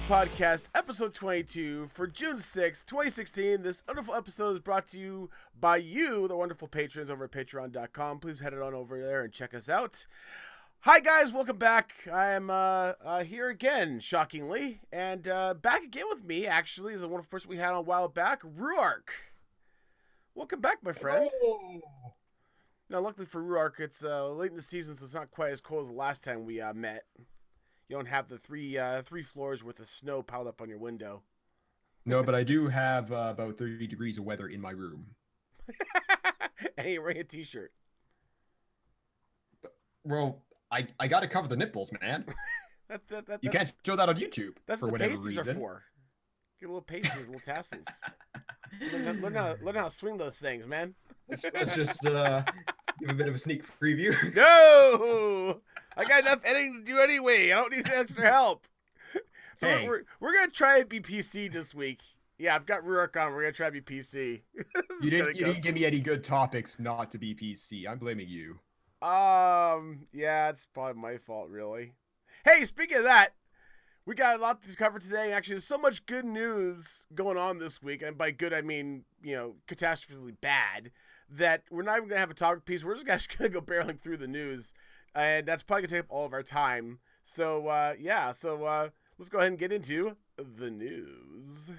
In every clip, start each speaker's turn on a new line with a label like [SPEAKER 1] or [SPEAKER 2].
[SPEAKER 1] Podcast, episode 22 for June 6, 2016. This wonderful episode is brought to you by you, the wonderful patrons over at patreon.com. Please head on over there and check us out. Hi guys, welcome back. I am here again, shockingly, and back again with me, actually, is a wonderful person we had on a while back, Ruark. Welcome back, my friend.
[SPEAKER 2] Hello.
[SPEAKER 1] Now, luckily for Ruark, it's late in the season, so it's not quite as cold as the last time we met. You don't have the three floors worth of snow piled up on your window.
[SPEAKER 2] No, but I do have about 30 degrees of weather in my room.
[SPEAKER 1] And you're wearing a t-shirt.
[SPEAKER 2] Well, I got to cover the nipples, man. You can't show that on YouTube.
[SPEAKER 1] That's
[SPEAKER 2] for
[SPEAKER 1] what the
[SPEAKER 2] whatever
[SPEAKER 1] pasties
[SPEAKER 2] reason.
[SPEAKER 1] are for. Get a little pasties, little tassels. Learn how to swing those things, man.
[SPEAKER 2] Let's just give a bit of a sneak preview.
[SPEAKER 1] No! I got enough editing to do anyway. I don't need extra help. So
[SPEAKER 2] Hey.
[SPEAKER 1] we're going to try and be PC this week. Yeah, I've got Ruark on. We're going to try to be PC.
[SPEAKER 2] You didn't give me any good topics not to be PC. I'm blaming you.
[SPEAKER 1] Yeah, it's probably my fault, really. Hey, speaking of that, we got a lot to cover today. Actually, there's so much good news going on this week, and by good I mean, catastrophically bad, that we're not even gonna have a topic piece. We're just gonna go barreling through the news, and that's probably gonna take up all of our time. So let's go ahead and get into the news.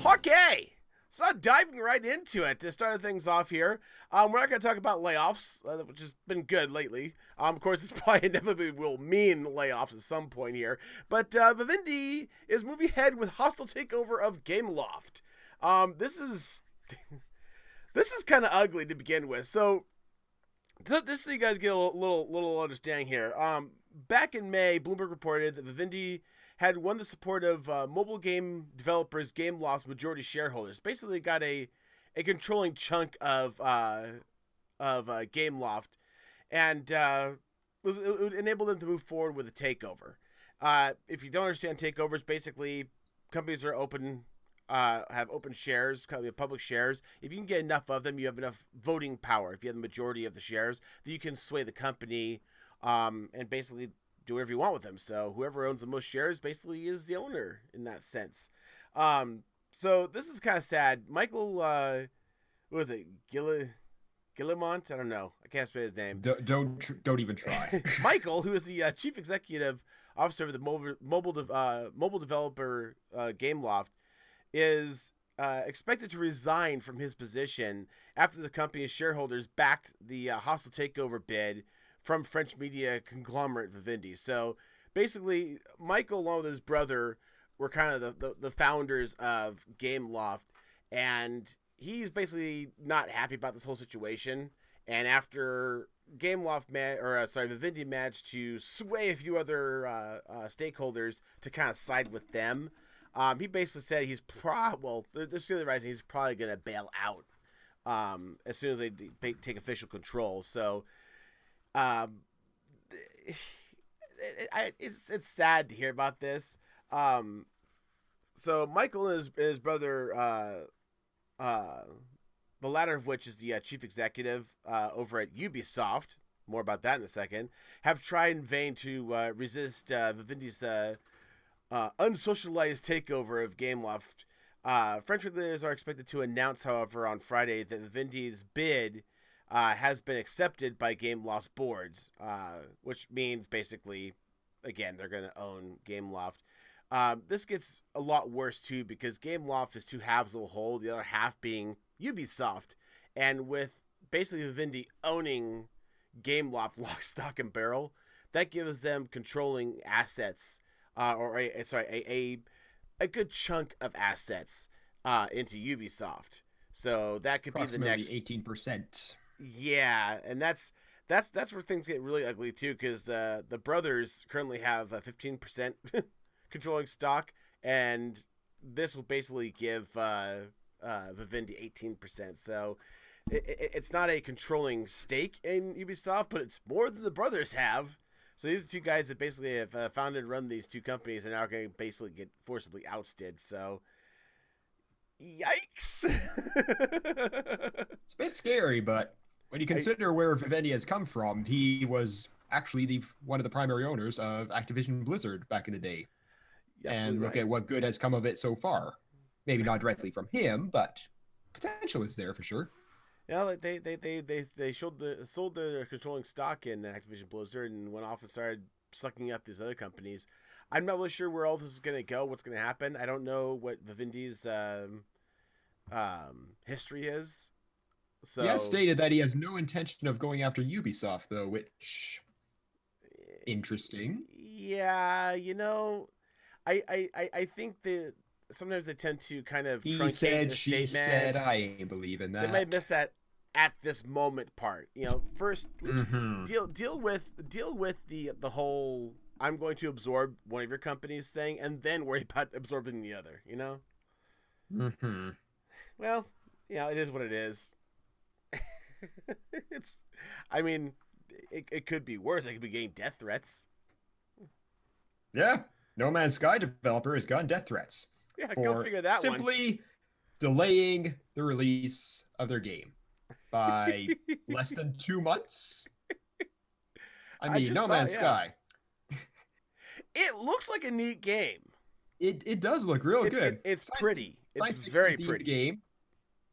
[SPEAKER 1] Okay. So diving right into it to start things off here, we're not going to talk about layoffs, which has been good lately. Of course, this probably inevitably will mean layoffs at some point here. But Vivendi is moving ahead with hostile takeover of Gameloft. This is kind of ugly to begin with. So just so you guys get a little understanding here. Back in May, Bloomberg reported that Vivendi had won the support of mobile game developers Gameloft's majority shareholders. Basically, got a controlling chunk of Gameloft, and it would enable them to move forward with a takeover. If you don't understand takeovers, basically companies are open, have open shares, public shares. If you can get enough of them, you have enough voting power. If you have the majority of the shares, then you can sway the company, and basically do whatever you want with them. So whoever owns the most shares basically is the owner in that sense. So this is kind of sad. Michael, what was it? Guillemont? I don't know. I can't spell his name.
[SPEAKER 2] Don't even try.
[SPEAKER 1] Michael, who is the chief executive officer of the mobile developer Gameloft, is expected to resign from his position after the company's shareholders backed the hostile takeover bid from French media conglomerate Vivendi. So basically, Michael, along with his brother, were kind of the founders of Gameloft, and he's basically not happy about this whole situation. And after Vivendi managed to sway a few other stakeholders to kind of side with them, he basically said he's there's the reason he's probably going to bail out as soon as they take official control. So it's sad to hear about this. So Michael and his brother, the latter of which is the chief executive over at Ubisoft, more about that in a second, have tried in vain to resist Vivendi's unsocialized takeover of Gameloft. French regulators are expected to announce, however, on Friday that Vivendi's bid has been accepted by Gameloft's boards, which means basically, again, they're going to own Gameloft. This gets a lot worse, too, because Gameloft is two halves of a whole, the other half being Ubisoft. And with basically Vivendi owning Gameloft lock, stock, and barrel, that gives them controlling assets, a good chunk of assets into Ubisoft. So that could be the next
[SPEAKER 2] 18%.
[SPEAKER 1] Yeah, and that's where things get really ugly too, because the brothers currently have 15% controlling stock, and this will basically give Vivendi 18%. So it's not a controlling stake in Ubisoft, but it's more than the brothers have. So these are two guys that basically have founded and run these two companies and are going to basically get forcibly ousted. So, yikes!
[SPEAKER 2] It's a bit scary, but when you consider where Vivendi has come from, he was actually one of the primary owners of Activision Blizzard back in the day. And look at what good has come of it so far. Maybe not directly from him, but potential is there for sure.
[SPEAKER 1] Yeah, like they sold their controlling stock in Activision Blizzard and went off and started sucking up these other companies. I'm not really sure where all this is going to go, what's going to happen. I don't know what Vivendi's history is. So
[SPEAKER 2] he has stated that he has no intention of going after Ubisoft, though, which interesting.
[SPEAKER 1] Yeah, I think that sometimes they tend to kind of truncate their statements.
[SPEAKER 2] Said, I believe in that.
[SPEAKER 1] They might miss that at this moment part. First deal with the whole I'm going to absorb one of your companies thing, and then worry about absorbing the other. Well, it is what it is. It could be worse. I could be getting death threats.
[SPEAKER 2] Yeah, No Man's Sky developer has gotten death threats.
[SPEAKER 1] Yeah, go figure that
[SPEAKER 2] simply delaying the release of their game by less than 2 months. No Man's Sky.
[SPEAKER 1] It looks like a neat game.
[SPEAKER 2] It does look real good.
[SPEAKER 1] It's pretty. It's very pretty
[SPEAKER 2] game.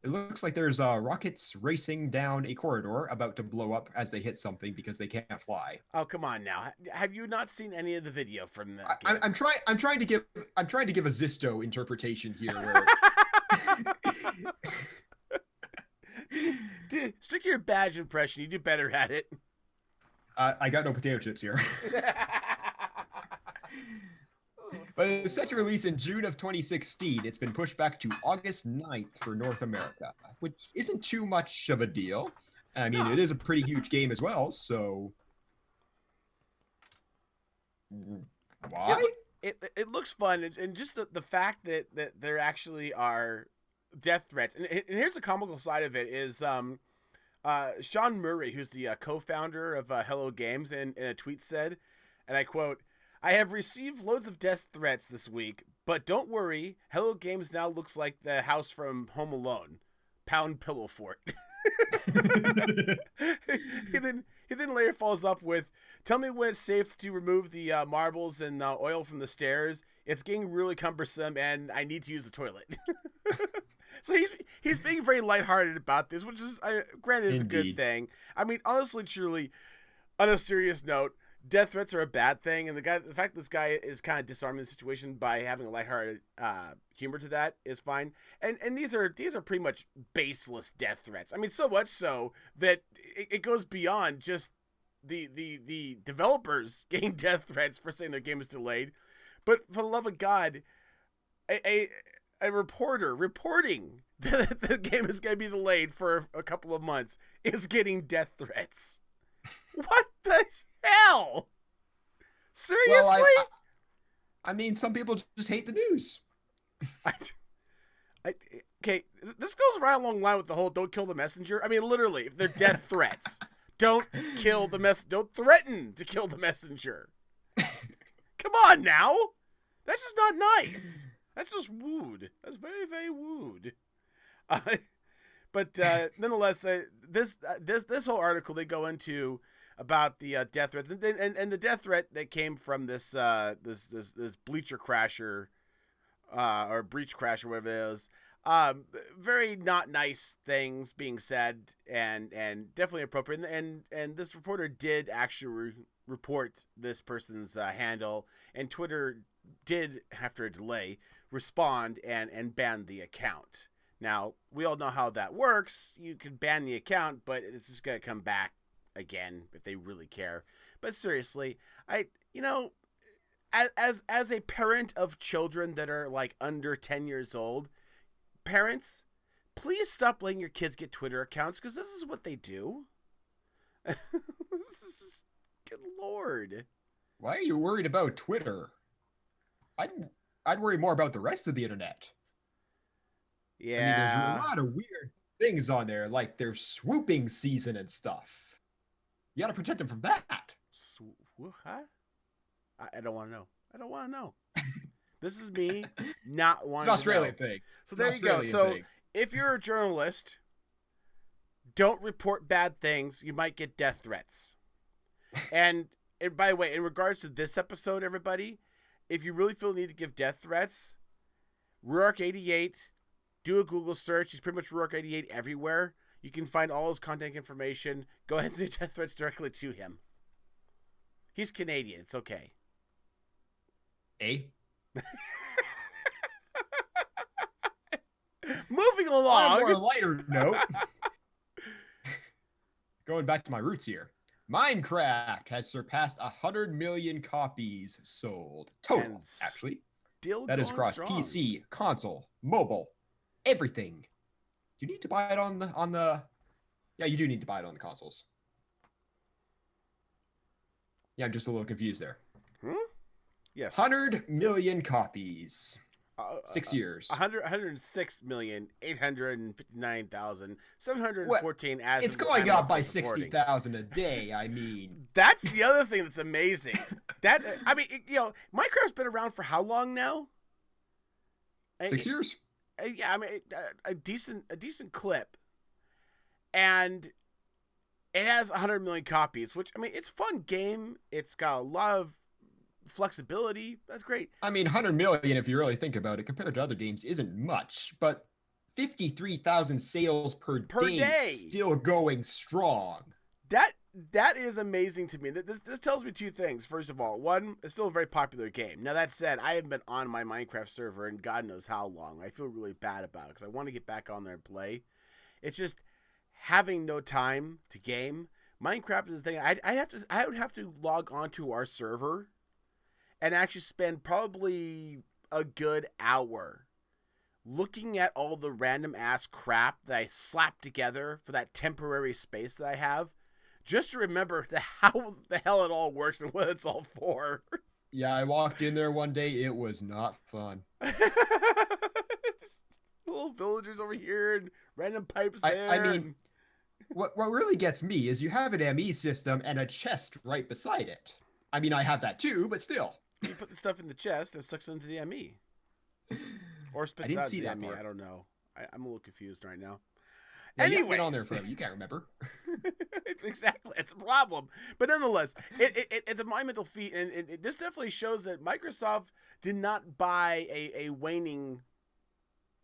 [SPEAKER 2] It looks like there's rockets racing down a corridor about to blow up as they hit something because they can't fly.
[SPEAKER 1] Oh, come on now! Have you not seen any of the video from that game?
[SPEAKER 2] I'm trying to give a Zisto interpretation here. Where...
[SPEAKER 1] Dude, stick to your badge impression. You do better at it.
[SPEAKER 2] I got no potato chips here. But it's set to release in June of 2016. It's been pushed back to August 9th for North America, which isn't too much of a deal. It is a pretty huge game as well, so... Why?
[SPEAKER 1] It looks fun, and just the fact that there actually are death threats. And here's the comical side of it is Sean Murray, who's the co-founder of Hello Games, in a tweet said, and I quote, "I have received loads of death threats this week, but don't worry, Hello Games now looks like the house from Home Alone. Pound pillow fort." He then later follows up with, "Tell me when it's safe to remove the marbles and oil from the stairs. It's getting really cumbersome and I need to use the toilet." So he's being very lighthearted about this, which is, granted, is a good thing. Honestly, truly, on a serious note, death threats are a bad thing, and the fact that this guy is kind of disarming the situation by having a lighthearted humor to that is fine. And these are pretty much baseless death threats. So much so that it goes beyond just the developers getting death threats for saying their game is delayed, but for the love of God, a reporter reporting that the game is going to be delayed for a couple of months is getting death threats. What the hell? Seriously?
[SPEAKER 2] Well, some people just hate the news.
[SPEAKER 1] Okay, this goes right along the line with the whole "don't kill the messenger." Literally, if they're death threats, don't kill the don't threaten to kill the messenger. Come on now, that's just not nice. That's just wooed. That's very, very wooed. But nonetheless, this whole article they go into about the death threat, and the death threat that came from this bleacher crasher or breach crasher, whatever it is. Very not nice things being said, and definitely appropriate. And this reporter did actually report this person's handle, and Twitter did, after a delay, respond and ban the account. Now, we all know how that works. You can ban the account, but it's just going to come back again if they really care. But seriously, as a parent of children that are like under 10 years old, parents, please stop letting your kids get Twitter accounts, because this is what they do. Good Lord.
[SPEAKER 2] Why are you worried about Twitter? I'd worry more about the rest of the internet.
[SPEAKER 1] Yeah.
[SPEAKER 2] There's a lot of weird things on there, like their swooping season and stuff. You gotta protect them from that.
[SPEAKER 1] Huh? I don't want to know. I don't want to know. This is me not wanting to know.
[SPEAKER 2] It's an Australian thing.
[SPEAKER 1] So there you go. So if you're a journalist, don't report bad things. You might get death threats. And by the way, in regards to this episode, everybody, if you really feel the need to give death threats, Ruark88, do a Google search. He's pretty much Ruark88 everywhere. You can find all his contact information. Go ahead and send death threats directly to him. He's Canadian. It's okay.
[SPEAKER 2] Eh?
[SPEAKER 1] Moving along.
[SPEAKER 2] On a more lighter note, going back to my roots here, Minecraft has surpassed 100 million copies sold total. Actually, that is across PC, console, mobile, everything. Do you need to buy it on the? Yeah, you do need to buy it on the consoles. Yeah, I'm just a little confused there.
[SPEAKER 1] Yes.
[SPEAKER 2] 100 million copies. 6 years.
[SPEAKER 1] 106,859,714 as
[SPEAKER 2] it's going up by 60,000 a day. I mean,
[SPEAKER 1] that's the other thing that's amazing. Minecraft's been around for how long now?
[SPEAKER 2] 6 years.
[SPEAKER 1] Yeah, I mean a decent clip, and it has 100 million copies, which I mean it's a fun game. It's got a lot of flexibility. That's great.
[SPEAKER 2] I mean, 100 million, if you really think about it, compared to other games, isn't much, but 53,000 sales per day, still going strong.
[SPEAKER 1] That is amazing to me. This tells me two things. First of all, one, it's still a very popular game. Now, that said, I haven't been on my Minecraft server in God knows how long. I feel really bad about it because I want to get back on there and play. It's just having no time to game. Minecraft is the thing. I would have to log onto our server and actually spend probably a good hour looking at all the random ass crap that I slapped together for that temporary space that I have, just to remember how the hell it all works and what it's all for.
[SPEAKER 2] Yeah, I walked in there one day. It was not fun.
[SPEAKER 1] Little villagers over here and random pipes there.
[SPEAKER 2] I mean, what really gets me is you have an ME system and a chest right beside it. I mean, I have that too, but still.
[SPEAKER 1] You put the stuff in the chest and sucks it into the ME. Or spits it out into the ME. I don't know. I'm a little confused right now.
[SPEAKER 2] Yeah, anyway, been on there forever. You can't remember.
[SPEAKER 1] Exactly, it's a problem. But nonetheless, it's a monumental feat, and this definitely shows that Microsoft did not buy a waning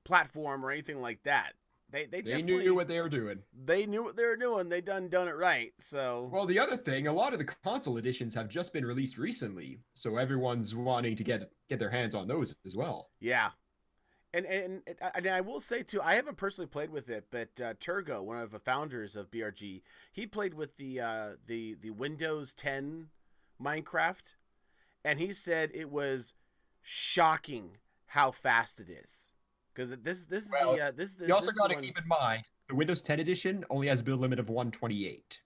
[SPEAKER 1] platform or anything like that. They
[SPEAKER 2] knew what they were doing.
[SPEAKER 1] They knew what they were doing. They done it right. So
[SPEAKER 2] well, the other thing, a lot of the console editions have just been released recently, so everyone's wanting to get their hands on those as well.
[SPEAKER 1] Yeah. And I will say too, I haven't personally played with it, but Turgo, one of the founders of BRG, he played with the Windows 10 Minecraft, and he said it was shocking how fast it is. Because this is
[SPEAKER 2] you also got to keep in mind the Windows 10 edition only has a build limit of 128.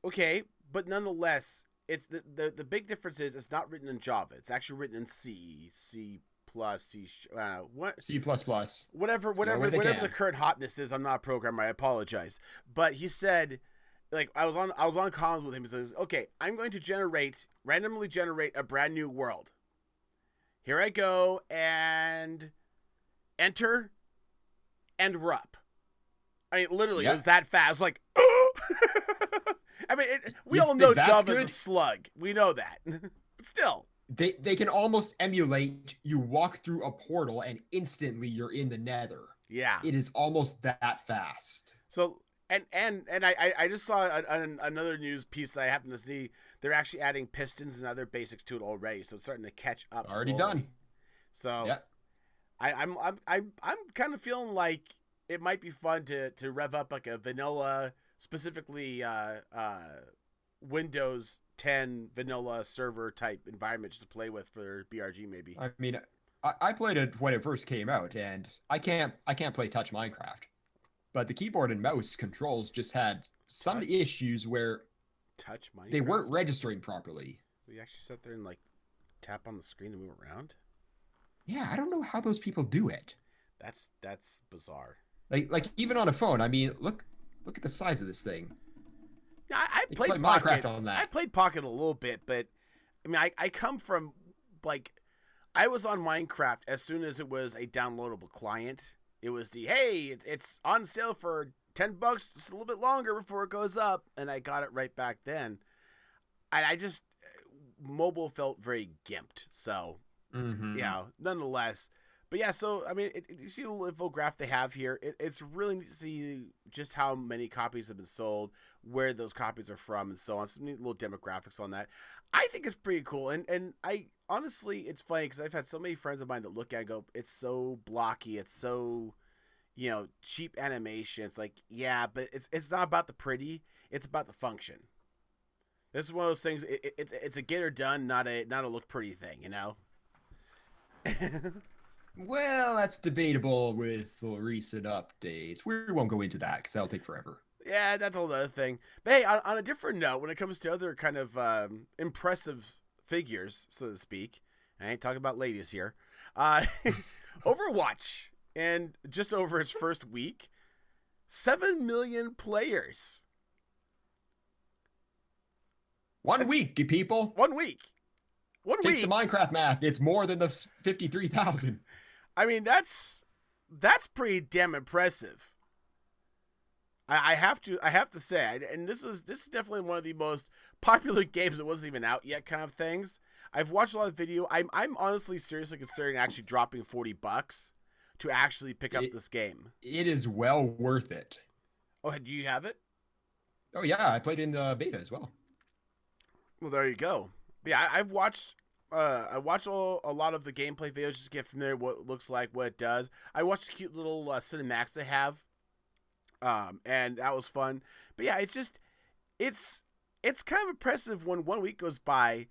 [SPEAKER 1] Okay, but nonetheless, it's the big difference is it's not written in Java. It's actually written in C++, C++, whatever the current hotness is. I'm not a programmer. I apologize. But he said, like I was on comms with him. He says, "Okay, I'm going to randomly generate a brand new world. Here I go and enter and rup." I mean, literally, it was that fast. Like, I mean, we all know Java's a slug. We know that, but still.
[SPEAKER 2] They can almost emulate you walk through a portal and instantly you're in the nether.
[SPEAKER 1] Yeah.
[SPEAKER 2] It is almost that fast.
[SPEAKER 1] So, and I just saw another news piece that I happened to see. They're actually adding pistons and other basics to it already. So it's starting to catch up.
[SPEAKER 2] Already done.
[SPEAKER 1] So yeah. I'm kind of feeling like it might be fun to rev up like a vanilla, specifically Windows 10 vanilla server type environment just to play with for BRG maybe.
[SPEAKER 2] I mean, I played it when it first came out, and I can't play Touch Minecraft, but the keyboard and mouse controls just had some issues where
[SPEAKER 1] Touch Minecraft
[SPEAKER 2] they weren't registering properly.
[SPEAKER 1] We actually sat there and like tap on the screen and move around.
[SPEAKER 2] Yeah, I don't know how those people do it.
[SPEAKER 1] That's bizarre.
[SPEAKER 2] Like even on a phone. I mean, look at the size of this thing.
[SPEAKER 1] Yeah, I played
[SPEAKER 2] Minecraft on that.
[SPEAKER 1] I played Pocket a little bit, but I mean, I come from like I was on Minecraft as soon as it was a downloadable client. It was it's on sale for $10, just a little bit longer before it goes up, and I got it right back then. I just mobile felt very gimped. So yeah, nonetheless. But yeah, so I mean, you see the little infograph they have here. It's really neat to see just how many copies have been sold, where those copies are from, and so on. Some neat little demographics on that. I think it's pretty cool, and I honestly, it's funny because I've had so many friends of mine that look at it and go, "It's so blocky, it's so, cheap animation." It's like, yeah, but it's not about the pretty, it's about the function. This is one of those things. It's a get her done, not a look pretty thing,
[SPEAKER 2] Well, that's debatable with the recent updates. We won't go into that because that'll take forever.
[SPEAKER 1] Yeah, that's a whole other thing. But hey, on a different note, when it comes to other kind of impressive figures, so to speak, I ain't talking about ladies here. Overwatch, and just over its first week, 7 million players.
[SPEAKER 2] 1 week, people.
[SPEAKER 1] 1 week.
[SPEAKER 2] Take the Minecraft math. It's more than the 53,000.
[SPEAKER 1] I mean, that's pretty damn impressive. I have to say, and this is definitely one of the most popular games that wasn't even out yet, kind of things. I've watched a lot of video. I'm honestly seriously considering actually dropping $40 to actually pick up this game.
[SPEAKER 2] It is well worth it.
[SPEAKER 1] Oh, do you have it?
[SPEAKER 2] Oh yeah, I played in the beta as well.
[SPEAKER 1] Well, there you go. But yeah, I watched a lot of the gameplay videos just to get familiar with what it looks like, what it does. I watched the cute little cinematics they have, and that was fun. But yeah, it's kind of impressive when 1 week goes by,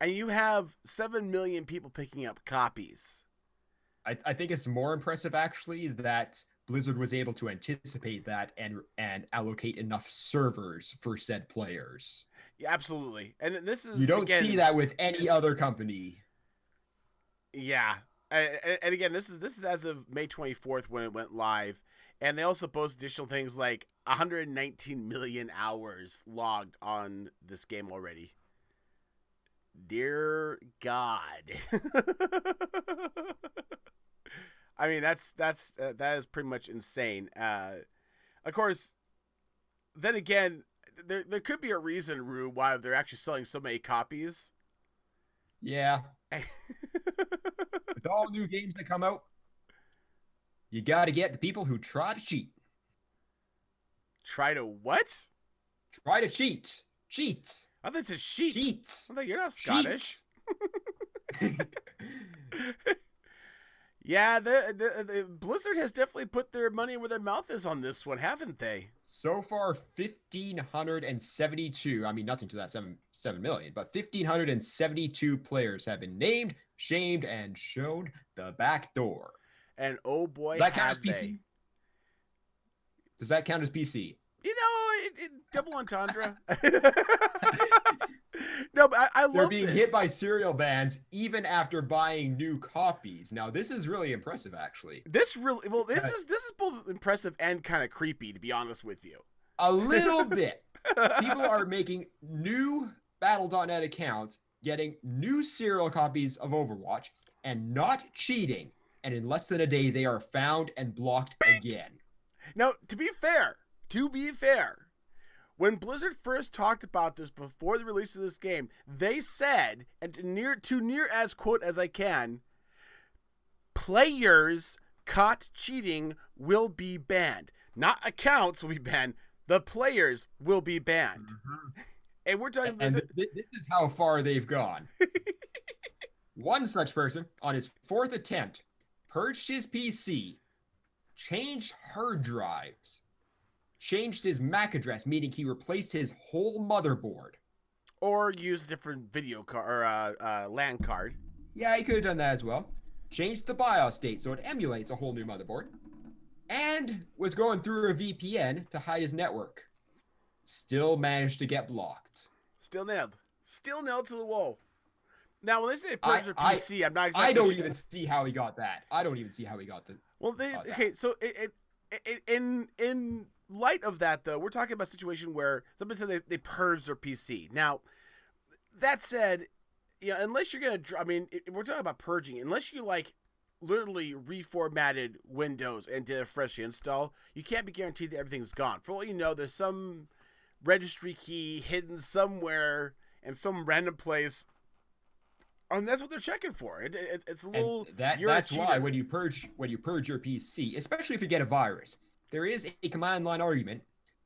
[SPEAKER 1] and you have 7 million people picking up copies.
[SPEAKER 2] I think it's more impressive actually that Blizzard was able to anticipate that and allocate enough servers for said players.
[SPEAKER 1] Yeah, absolutely. And this is,
[SPEAKER 2] you don't see that with any other company.
[SPEAKER 1] Yeah. And again, this is as of May 24th when it went live. And they also post additional things like 119 million hours logged on this game already. Dear God. I mean, that is pretty much insane. Of course, then again, there could be a reason, Rue, why they're actually selling so many copies.
[SPEAKER 2] Yeah. With all new games that come out, you got to get the people who try to cheat.
[SPEAKER 1] Try to what?
[SPEAKER 2] Try to cheat. Cheat.
[SPEAKER 1] I thought it's sheet.
[SPEAKER 2] Cheat.
[SPEAKER 1] I thought you're not Scottish. Yeah, the Blizzard has definitely put their money where their mouth is on this one, haven't they?
[SPEAKER 2] So far, 1,572. I mean, nothing to that 7 million, but 1,572 players have been named, shamed, and shown the back door.
[SPEAKER 1] And oh boy,
[SPEAKER 2] does that count as PC? Does that count as PC?
[SPEAKER 1] You know, double entendre. No, but I love
[SPEAKER 2] They're being hit by serial bans even after buying new copies. Now, this is really impressive, actually.
[SPEAKER 1] This is both impressive and kind of creepy, to be honest with you.
[SPEAKER 2] A little bit. People are making new Battle.net accounts, getting new serial copies of Overwatch, and not cheating. And in less than a day, they are found and blocked again.
[SPEAKER 1] Now, to be fair, when Blizzard first talked about this before the release of this game, they said, and to near as quote as I can, players caught cheating will be banned. Not accounts will be banned. The players will be banned. Mm-hmm. And we're talking about...
[SPEAKER 2] this is how far they've gone. One such person, on his fourth attempt, purged his PC, changed hard drives, changed his MAC address, meaning he replaced his whole motherboard.
[SPEAKER 1] Or used a different video card or LAN card.
[SPEAKER 2] Yeah, he could have done that as well. Changed the BIOS date so it emulates a whole new motherboard. And was going through a VPN to hide his network. Still managed to get blocked.
[SPEAKER 1] Still nailed to the wall. Now, when they say purge their PC, I'm not exactly
[SPEAKER 2] I don't even see how he got that. I don't even see how he got the...
[SPEAKER 1] Well, okay, so in light of that, though, we're talking about a situation where somebody said they purged their PC. Now, that said, unless you're going to... I mean, we're talking about purging. Unless you, literally reformatted Windows and did a fresh install, you can't be guaranteed that everything's gone. For all you know, there's some registry key hidden somewhere in some random place. And that's what they're checking for. It's a little.
[SPEAKER 2] That's why when you purge your PC, especially if you get a virus, there is a command line argument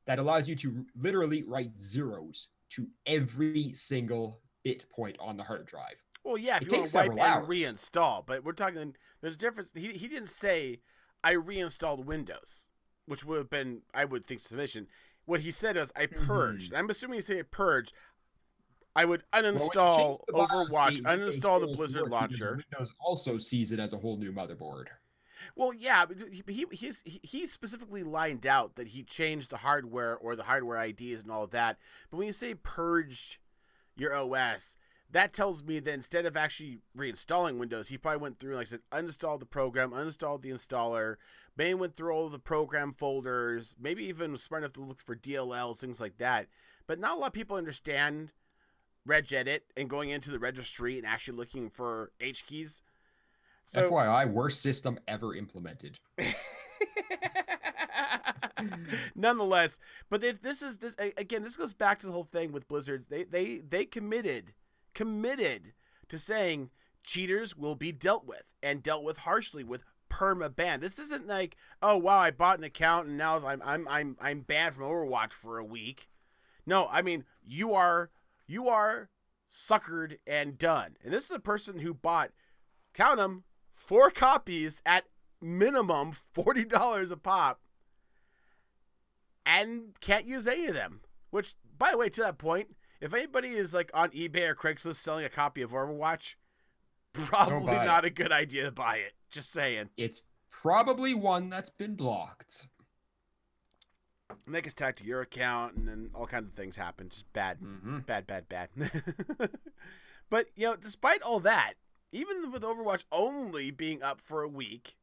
[SPEAKER 2] that allows you to literally write zeros to every single bit point on the hard drive.
[SPEAKER 1] Well, yeah, if you want to wipe and reinstall, but we're talking. There's a difference. He didn't say I reinstalled Windows, which would have been, I would think, sufficient. What he said was I purged. I'm assuming he said purged. I would uninstall Overwatch, uninstall the Blizzard launcher.
[SPEAKER 2] Windows also sees it as a whole new motherboard.
[SPEAKER 1] Well, yeah, but he specifically lined out that he changed the hardware or the hardware IDs and all of that. But when you say purged your OS, that tells me that instead of actually reinstalling Windows, he probably went through, like I said, uninstalled the program, uninstalled the installer, maybe went through all of the program folders, maybe even was smart enough to look for DLLs, things like that. But not a lot of people understand regedit and going into the registry and actually looking for H keys.
[SPEAKER 2] So, FYI, worst system ever implemented.
[SPEAKER 1] Nonetheless, but this again, this goes back to the whole thing with Blizzard. They committed to saying cheaters will be dealt with and dealt with harshly with perma-ban. This isn't like, oh wow, I bought an account and now I'm banned from Overwatch for a week. No, I mean you are suckered and done. And this is a person who bought, count them, 4 copies at minimum $40 a pop and can't use any of them. Which, by the way, to that point, if anybody is like on eBay or Craigslist selling a copy of Overwatch, probably not a good idea to buy it. Just saying. It's
[SPEAKER 2] probably one that's been blocked.
[SPEAKER 1] And that gets tagged to your account, and then all kinds of things happen. Just bad. Bad. But, you know, despite all that, even with Overwatch only being up for a week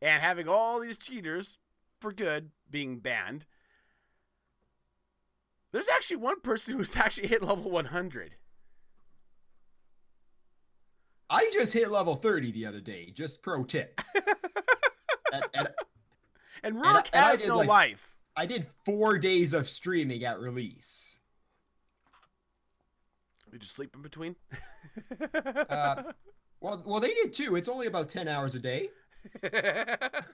[SPEAKER 1] and having all these cheaters for good being banned, there's actually one person who's actually hit level 100.
[SPEAKER 2] I just hit level 30 the other day. Just pro tip.
[SPEAKER 1] And Rourke has no life.
[SPEAKER 2] I did 4 days of streaming at release.
[SPEAKER 1] Did you sleep in between?
[SPEAKER 2] Well, they did too. It's only about 10 hours a day.
[SPEAKER 1] That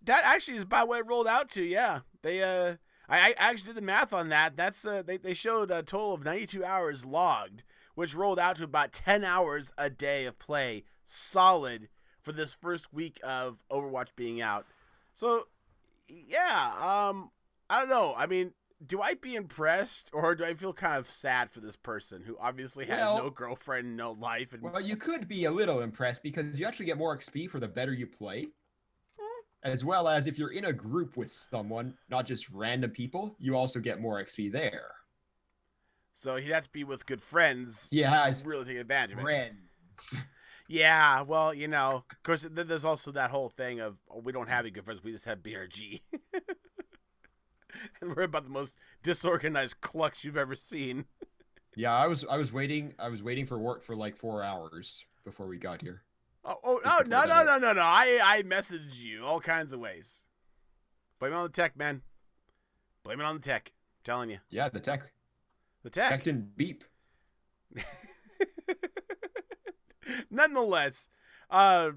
[SPEAKER 1] actually is about what it rolled out to. Yeah, I actually did the math on that. That's they showed a total of 92 hours logged, which rolled out to about 10 hours a day of play, solid for this first week of Overwatch being out. So, yeah, I don't know. I mean, do I be impressed or do I feel kind of sad for this person who obviously had no girlfriend, no life?
[SPEAKER 2] Well, you could be a little impressed because you actually get more XP for the better you play. As well as if you're in a group with someone, not just random people, you also get more XP there.
[SPEAKER 1] So he'd have to be with good friends.
[SPEAKER 2] Yeah,
[SPEAKER 1] really take advantage of it.
[SPEAKER 2] Friends.
[SPEAKER 1] Yeah, well, you know, of course, there's also that whole thing of we don't have any good friends, we just have BRG. And we're about the most disorganized clucks you've ever seen.
[SPEAKER 2] Yeah, I was waiting for work for like 4 hours before we got here.
[SPEAKER 1] No! I messaged you all kinds of ways. Blame it on the tech, man. Blame it on the tech. I'm telling you.
[SPEAKER 2] Yeah, the tech.
[SPEAKER 1] The tech.
[SPEAKER 2] Tech didn't beep.
[SPEAKER 1] Nonetheless, another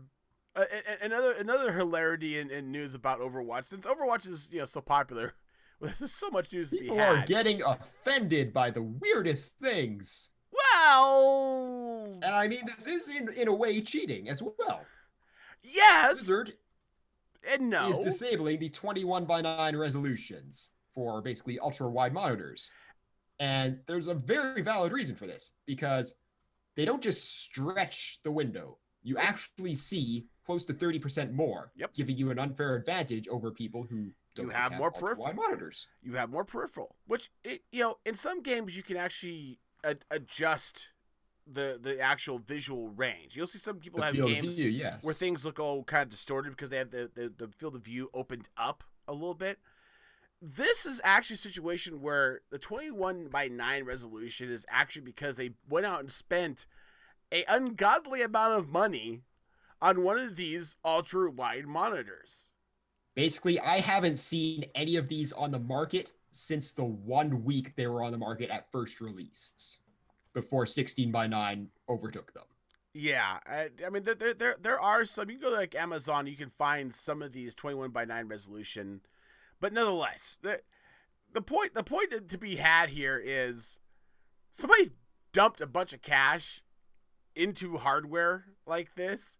[SPEAKER 1] hilarity in news about Overwatch. Since Overwatch is so popular, there's so much news to be had.
[SPEAKER 2] People are getting offended by the weirdest things.
[SPEAKER 1] Well,
[SPEAKER 2] and I mean, this is in a way cheating as well.
[SPEAKER 1] Yes.
[SPEAKER 2] Blizzard
[SPEAKER 1] and
[SPEAKER 2] is disabling the 21:9 resolutions for basically ultra-wide monitors. And there's a very valid reason for this, because they don't just stretch the window. You actually see close to 30% more, giving you an unfair advantage over people who don't have more peripheral monitors.
[SPEAKER 1] You have more peripheral, which, in some games you can actually adjust the actual visual range. You'll see some people have games where things look all kind of distorted because they have the field of view opened up a little bit. This is actually a situation where the 21:9 resolution is actually because they went out and spent an ungodly amount of money on one of these ultra wide monitors.
[SPEAKER 2] Basically, I haven't seen any of these on the market since the 1 week they were on the market at first release. before 16:9 overtook them.
[SPEAKER 1] Yeah, I mean, there are some. You can go to like Amazon, you can find some of these 21:9 resolution, but nonetheless, the point to be had here is somebody dumped a bunch of cash into hardware like this,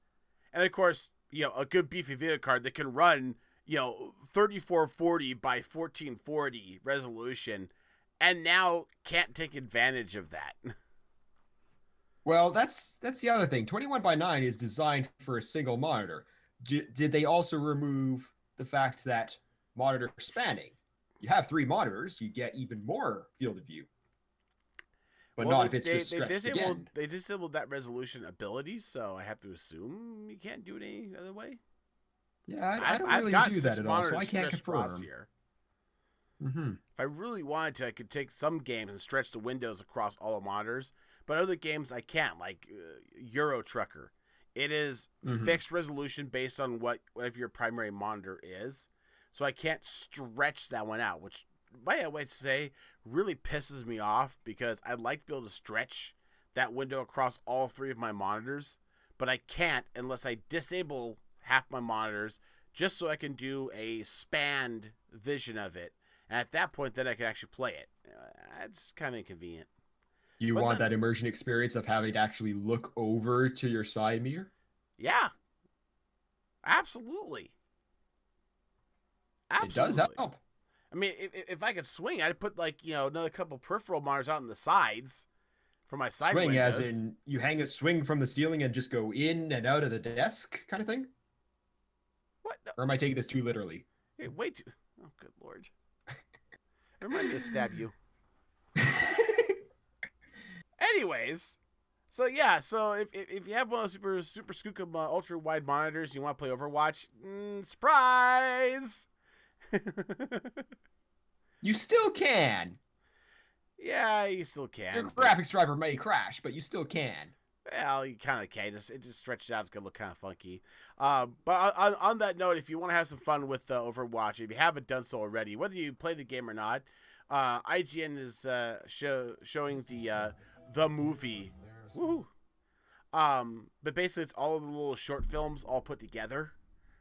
[SPEAKER 1] and of course, a good beefy video card that can run 3440 by 1440 resolution, and now can't take advantage of that.
[SPEAKER 2] Well, that's the other thing. 21:9 is designed for a single monitor. Did they also remove the fact that monitor spanning? You have 3 monitors, you get even more field of view. But not if it's just stretched again.
[SPEAKER 1] They disabled that resolution ability, so I have to assume you can't do it any other way.
[SPEAKER 2] Yeah, I don't really do that at all, so I can't confirm.
[SPEAKER 1] Here. If I really wanted to, I could take some games and stretch the windows across all the monitors, but other games I can't, like Euro Trucker. It is fixed resolution based on whatever your primary monitor is, so I can't stretch that one out, which, by the way to say, really pisses me off because I'd like to be able to stretch that window across all 3 of my monitors, but I can't unless I disable half my monitors just so I can do a spanned vision of it. And at that point, then I can actually play it. It's kind of inconvenient.
[SPEAKER 2] You want that immersion experience of having to actually look over to your side mirror?
[SPEAKER 1] Yeah. Absolutely.
[SPEAKER 2] It does help.
[SPEAKER 1] I mean, if I could swing, I'd put another couple peripheral monitors out on the sides for my side
[SPEAKER 2] swing
[SPEAKER 1] windows.
[SPEAKER 2] As in you hang a swing from the ceiling and just go in and out of the desk kind of thing?
[SPEAKER 1] What? No.
[SPEAKER 2] Or am I taking this too literally?
[SPEAKER 1] Hey, wait. Oh, good Lord. Remind me to stab you. Anyways, so if you have one of those super Skookum ultra wide monitors, you want to play Overwatch, surprise!
[SPEAKER 2] You still can.
[SPEAKER 1] Yeah, you still can.
[SPEAKER 2] Your graphics driver may crash, but you still can.
[SPEAKER 1] Well, you kind of can. It just stretched out. It's gonna look kind of funky. But on that note, if you want to have some fun with Overwatch, if you haven't done so already, whether you play the game or not, IGN is showing the movie. Woo! But basically, it's all of the little short films all put together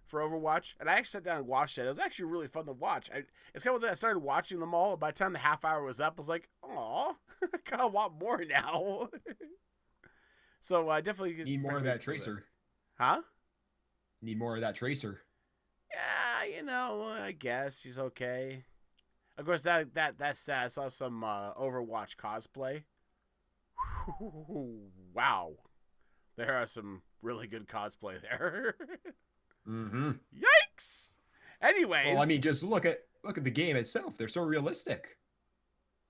[SPEAKER 1] for Overwatch, and I actually sat down and watched it. It was actually really fun to watch. It's kind of I started watching them all. By the time the half hour was up, I was like, "Aw, I kind of want more now." So I definitely
[SPEAKER 2] need more of that Tracer.
[SPEAKER 1] Huh?
[SPEAKER 2] Need more of that Tracer.
[SPEAKER 1] Yeah, I guess she's okay. Of course, that's sad. I saw some Overwatch cosplay. Wow, there are some really good cosplay there. Yikes! Anyways,
[SPEAKER 2] well, I mean, just look at the game itself. They're so realistic.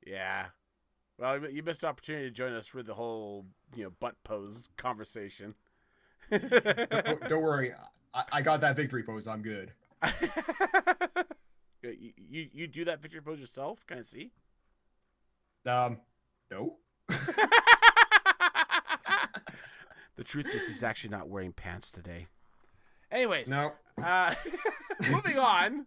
[SPEAKER 1] Yeah. Well, you missed the opportunity to join us for the whole, butt pose conversation.
[SPEAKER 2] Don't worry. I got that victory pose. I'm good.
[SPEAKER 1] You do that victory pose yourself? Can I see?
[SPEAKER 2] No.
[SPEAKER 1] The truth is he's actually not wearing pants today. Anyways.
[SPEAKER 2] No.
[SPEAKER 1] Moving on.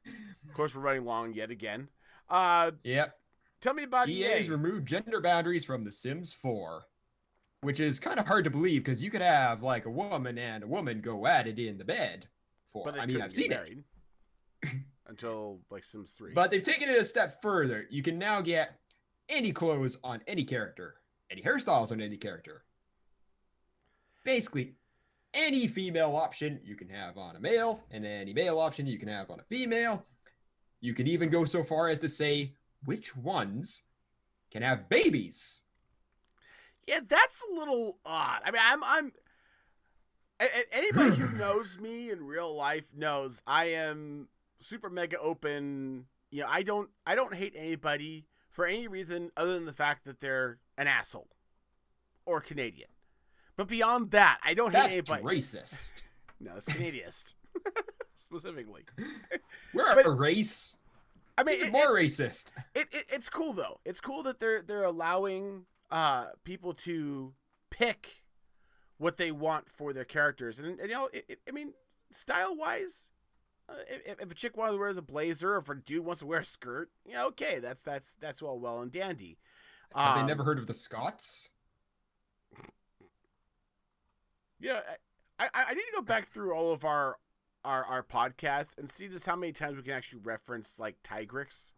[SPEAKER 1] Of course, we're running long yet again.
[SPEAKER 2] Yep.
[SPEAKER 1] Tell me about
[SPEAKER 2] EA has removed gender boundaries from The Sims 4, which is kind of hard to believe because you could have like a woman and a woman go at it in the bed.
[SPEAKER 1] But I've seen it until like Sims 3.
[SPEAKER 2] But they've taken it a step further. You can now get any clothes on any character, any hairstyles on any character. Basically, any female option you can have on a male, and any male option you can have on a female. You can even go so far as to say which ones can have babies.
[SPEAKER 1] Yeah, that's a little odd. I mean, I'm anybody who knows me in real life knows I am super mega open. I don't hate anybody for any reason other than the fact that they're an asshole or Canadian. But beyond that, I don't hate anybody.
[SPEAKER 2] That's racist.
[SPEAKER 1] No, it's Canadianist. Specifically.
[SPEAKER 2] We're a race.
[SPEAKER 1] I mean,
[SPEAKER 2] more racist.
[SPEAKER 1] It's cool though. It's cool that they're allowing people to pick what they want for their characters, and I mean, style wise, if a chick wants to wear the blazer, or if a dude wants to wear a skirt, okay, that's well and dandy.
[SPEAKER 2] Have they never heard of the Scots?
[SPEAKER 1] Yeah, I need to go back through all of our podcasts and see just how many times we can actually reference like Tigrex.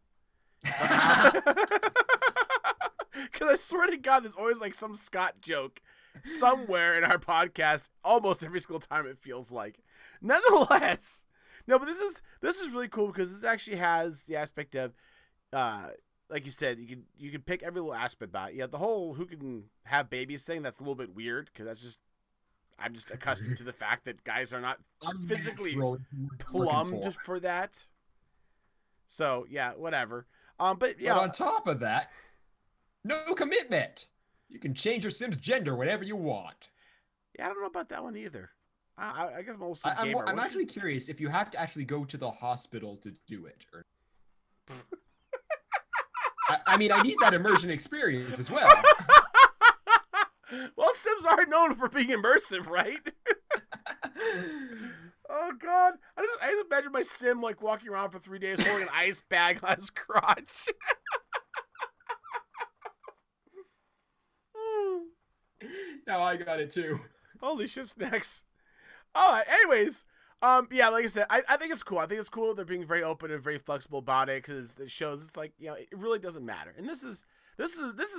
[SPEAKER 1] Because I swear to God, there's always like some Scott joke somewhere in our podcast almost every single time, it feels like. Nonetheless, no, but this is really cool because this actually has the aspect of like you said, you can pick every little aspect about it. Yeah, the whole who can have babies thing, that's a little bit weird because I'm just accustomed to the fact that guys are not physically plumbed for that. So yeah, whatever. But yeah,
[SPEAKER 2] but on top of that, no commitment. You can change your Sim's gender whenever you want.
[SPEAKER 1] Yeah, I don't know about that one either. I guess I'm also gamer.
[SPEAKER 2] I'm actually curious if you have to actually go to the hospital to do it. Or... I mean, I need that immersion experience as well.
[SPEAKER 1] Well, Sims are known for being immersive, right? Oh God, I just imagine my Sim like walking around for 3 days holding an ice bag on his crotch.
[SPEAKER 2] Now I got it too.
[SPEAKER 1] Holy shit snacks. Anyways, yeah, like I said, I think it's cool. I think it's cool they're being very open and very flexible about it because it shows it's like, it really doesn't matter. And this is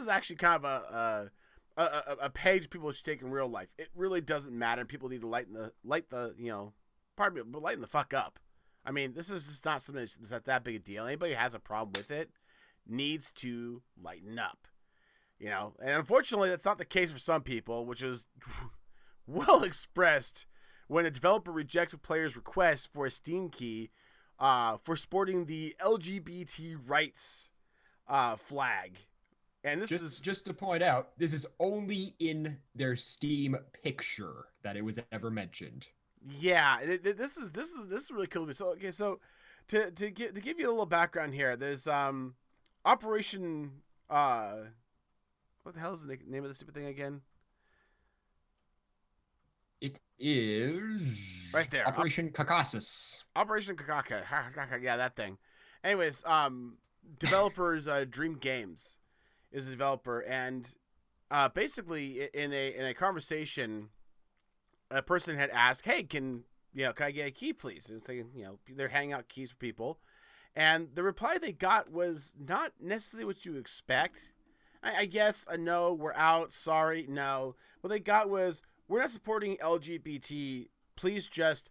[SPEAKER 1] actually kind of a page people should take in real life. It really doesn't matter. People need to lighten the fuck up. I mean, this is just not something that's not that big a deal. Anybody who has a problem with it needs to lighten up. And unfortunately, that's not the case for some people, which is well expressed when a developer rejects a player's request for a Steam key for sporting the LGBT rights flag. And this is
[SPEAKER 2] just to point out, this is only in their Steam picture that it was ever mentioned.
[SPEAKER 1] Yeah, this is really cool. So to give you a little background here, there's Operation what the hell is the name of the stupid thing again?
[SPEAKER 2] It is
[SPEAKER 1] right there.
[SPEAKER 2] Operation Caucasus.
[SPEAKER 1] Operation Caucasus. Yeah, that thing. Anyways, developers Dream Games is the developer, and basically in a conversation, a person had asked, "Hey, can I get a key, please?" And they're handing out keys for people, and the reply they got was not necessarily what you expect. I guess a no, we're out, sorry, no. What they got was, we're not supporting LGBT, please just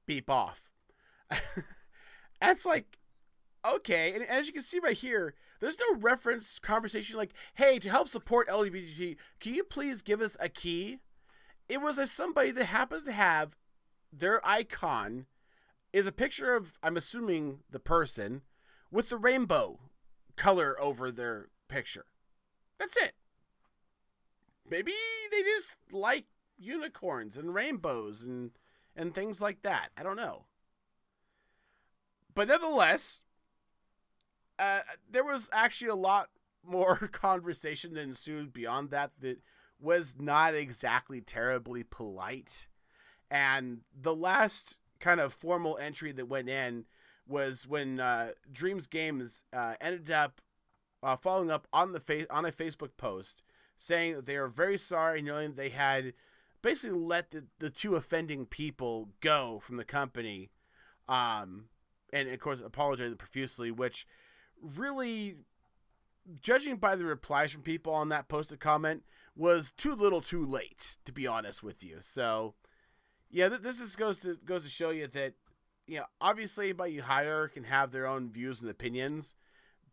[SPEAKER 1] beep off. That's like, okay. And as you can see right here, there's no reference conversation like, hey, to help support LGBT, can you please give us a key? It was somebody that happens to have their icon is a picture of, I'm assuming, the person with the rainbow color over their picture. That's it. Maybe they just like unicorns and rainbows and things like that. I don't know. But nevertheless, there was actually a lot more conversation that ensued beyond that was not exactly terribly polite. And the last kind of formal entry that went in was when Dreams Games ended up following up on a Facebook post saying that they are very sorry, knowing they had basically let the two offending people go from the company, and of course apologized profusely, which really, judging by the replies from people on that posted comment, was too little too late, to be honest with you. So yeah, this just goes to show you that, obviously anybody you hire can have their own views and opinions,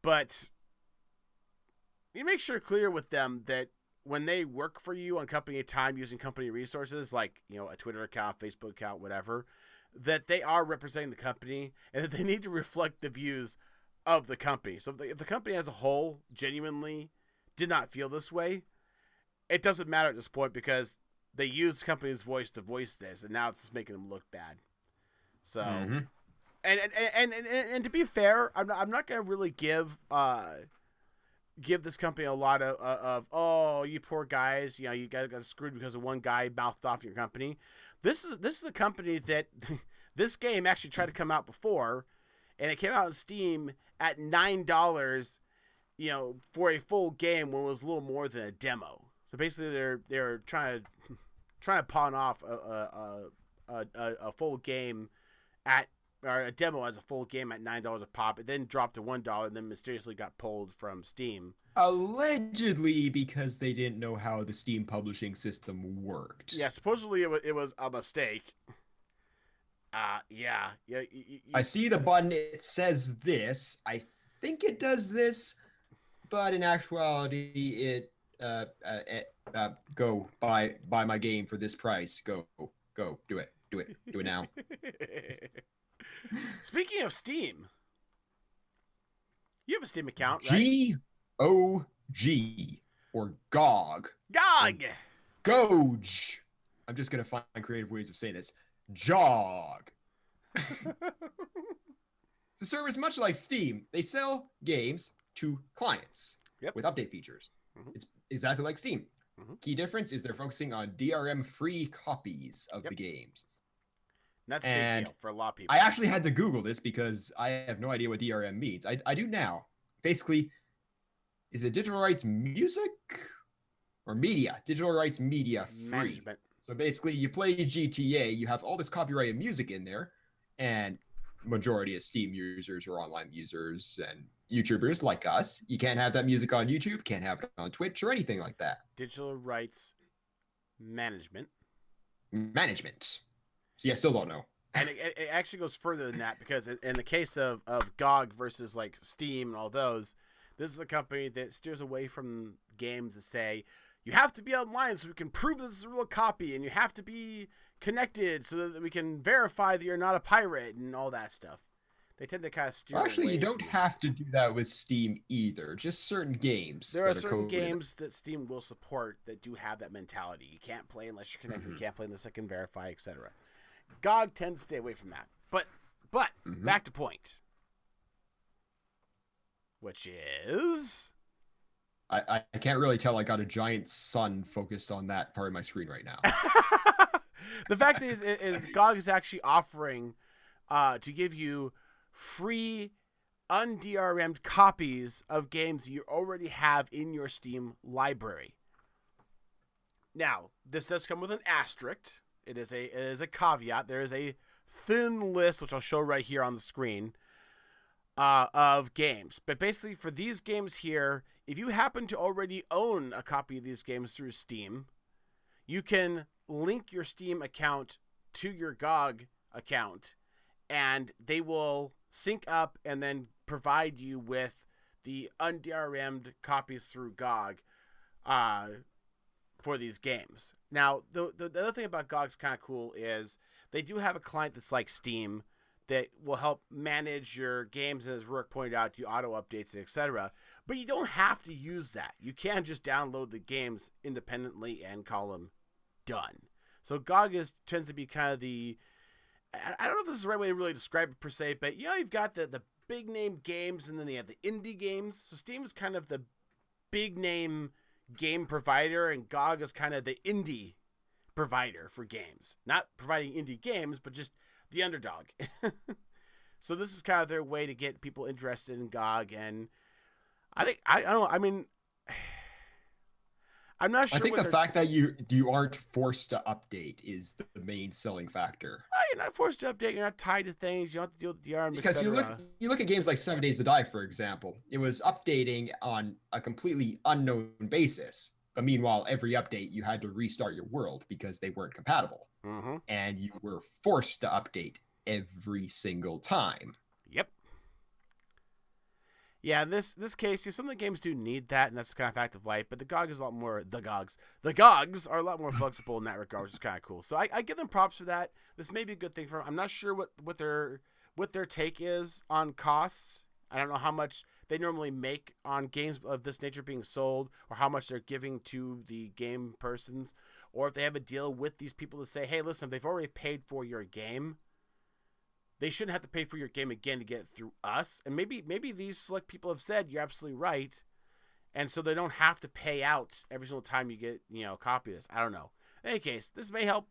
[SPEAKER 1] but you make sure clear with them that when they work for you on company time using company resources like, a Twitter account, Facebook account, whatever, that they are representing the company and that they need to reflect the views of the company. So if the company as a whole genuinely did not feel this way, it doesn't matter at this point because they used the company's voice to voice this, and now it's just making them look bad. So, and to be fair, I'm not going to really give this company a lot of oh, you poor guys, you guys got screwed because of one guy mouthed off your company. This is a company that this game actually tried to come out before, and it came out on Steam at $9, for a full game when it was a little more than a demo. So basically, they're trying to pawn off a full game or a demo as a full game at $9 a pop. It then dropped to $1 and then mysteriously got pulled from Steam.
[SPEAKER 2] Allegedly, because they didn't know how the Steam publishing system worked.
[SPEAKER 1] Yeah, supposedly it was a mistake. Yeah.
[SPEAKER 2] I see the button. It says this. I think it does this, but in actuality, it go buy my game for this price. Go, do it now.
[SPEAKER 1] Speaking of Steam, you have a Steam account,
[SPEAKER 2] right? GOG or GOG.
[SPEAKER 1] GOG.
[SPEAKER 2] Goge. I'm just gonna find creative ways of saying this. JOG. The service, much like Steam, they sell games to clients with update features. Mm-hmm. It's exactly like Steam. Mm-hmm. Key difference is they're focusing on DRM-free copies of the games.
[SPEAKER 1] That's a big deal for a lot of people.
[SPEAKER 2] I actually had to Google this because I have no idea what DRM means. I do now. Basically, is it digital rights music or media? Digital rights media free.
[SPEAKER 1] Management.
[SPEAKER 2] So basically, you play GTA, you have all this copyrighted music in there, and majority of Steam users or online users and YouTubers like us, you can't have that music on YouTube, can't have it on Twitch or anything like that.
[SPEAKER 1] Digital rights management.
[SPEAKER 2] So yeah, still don't know.
[SPEAKER 1] And it actually goes further than that because in the case of GOG versus like Steam and all those, this is a company that steers away from games that say, you have to be online so we can prove this is a real copy, and you have to be connected so that we can verify that you're not a pirate and all that stuff. They tend to kind of steer
[SPEAKER 2] Actually,
[SPEAKER 1] away
[SPEAKER 2] you don't have to do that with Steam either. Just certain games.
[SPEAKER 1] There are certain games that Steam will support that do have that mentality. You can't play unless you're connected. You can't play unless I can verify, etc. GOG tends to stay away from that. But back to point. Which is...
[SPEAKER 2] I can't really tell. I got a giant sun focused on that part of my screen right now.
[SPEAKER 1] The fact is GOG is actually offering to give you free, un-DRM'd copies of games you already have in your Steam library. Now, this does come with an asterisk. It is a caveat. There is a thin list, which I'll show right here on the screen, of games. But basically, for these games here, if you happen to already own a copy of these games through Steam, you can link your Steam account to your GOG account, and they will sync up and then provide you with the un-DRM'd copies through GOG for these games. Now, the other thing about GOG's kind of cool is they do have a client that's like Steam that will help manage your games, and as Rourke pointed out, do auto updates, etc. But you don't have to use that. You can just download the games independently and call them done. So GOG tends to be kind of the... I don't know if this is the right way to really describe it per se, but you've got the big name games, and then they have the indie games. So Steam is kind of the big name game provider, and GOG is kind of the indie provider for games. Not providing indie games, but just the underdog. So this is kind of their way to get people interested in GOG, and I think I don't know. I mean, I'm not sure.
[SPEAKER 2] I think the fact that you aren't forced to update is the main selling factor.
[SPEAKER 1] You're not forced to update. You're not tied to things. You don't have to deal with DRM,
[SPEAKER 2] because you look at games like 7 Days to Die, for example. It was updating on a completely unknown basis. But meanwhile, every update, you had to restart your world because they weren't compatible. Mm-hmm. And you were forced to update every single time.
[SPEAKER 1] Yep. Yeah, in this case, some of the games do need that, and that's kind of fact of life. But the GOG is a lot more... The GOGs are a lot more flexible in that regard, which is kind of cool. So I give them props for that. This may be a good thing for them. I'm not sure what their take is on costs. I don't know how much they normally make on games of this nature being sold, or how much they're giving to the game persons, or if they have a deal with these people to say, hey, listen, if they've already paid for your game, they shouldn't have to pay for your game again to get it through us. And maybe these select people have said, you're absolutely right, and so they don't have to pay out every single time you get a copy of this. I don't know. In any case, this may help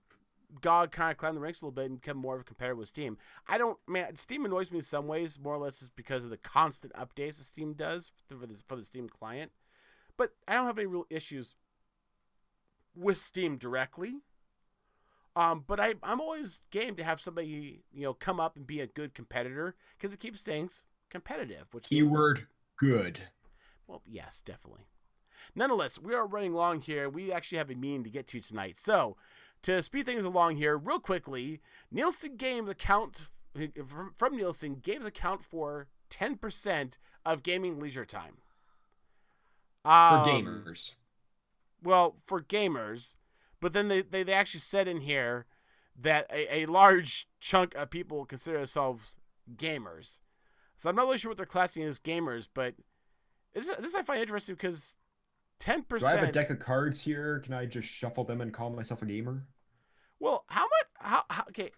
[SPEAKER 1] GOG kind of climb the ranks a little bit and become more of a competitor with Steam. Steam annoys me in some ways, more or less is because of the constant updates that Steam does for the Steam client. But I don't have any real issues with Steam directly. But I'm always game to have somebody, come up and be a good competitor because it keeps things competitive. Which
[SPEAKER 2] keyword means, good.
[SPEAKER 1] Well, yes, definitely. Nonetheless, we are running long here. We actually have a meeting to get to tonight. So, to speed things along here, real quickly, Nielsen Games account for 10% of gaming leisure time.
[SPEAKER 2] For gamers.
[SPEAKER 1] Well, for gamers. But then they actually said in here that a large chunk of people consider themselves gamers. So I'm not really sure what they're classing as gamers, but this I find interesting because 10%.
[SPEAKER 2] Do I have a deck of cards here? Can I just shuffle them and call myself a gamer?
[SPEAKER 1] Well, how much? Okay.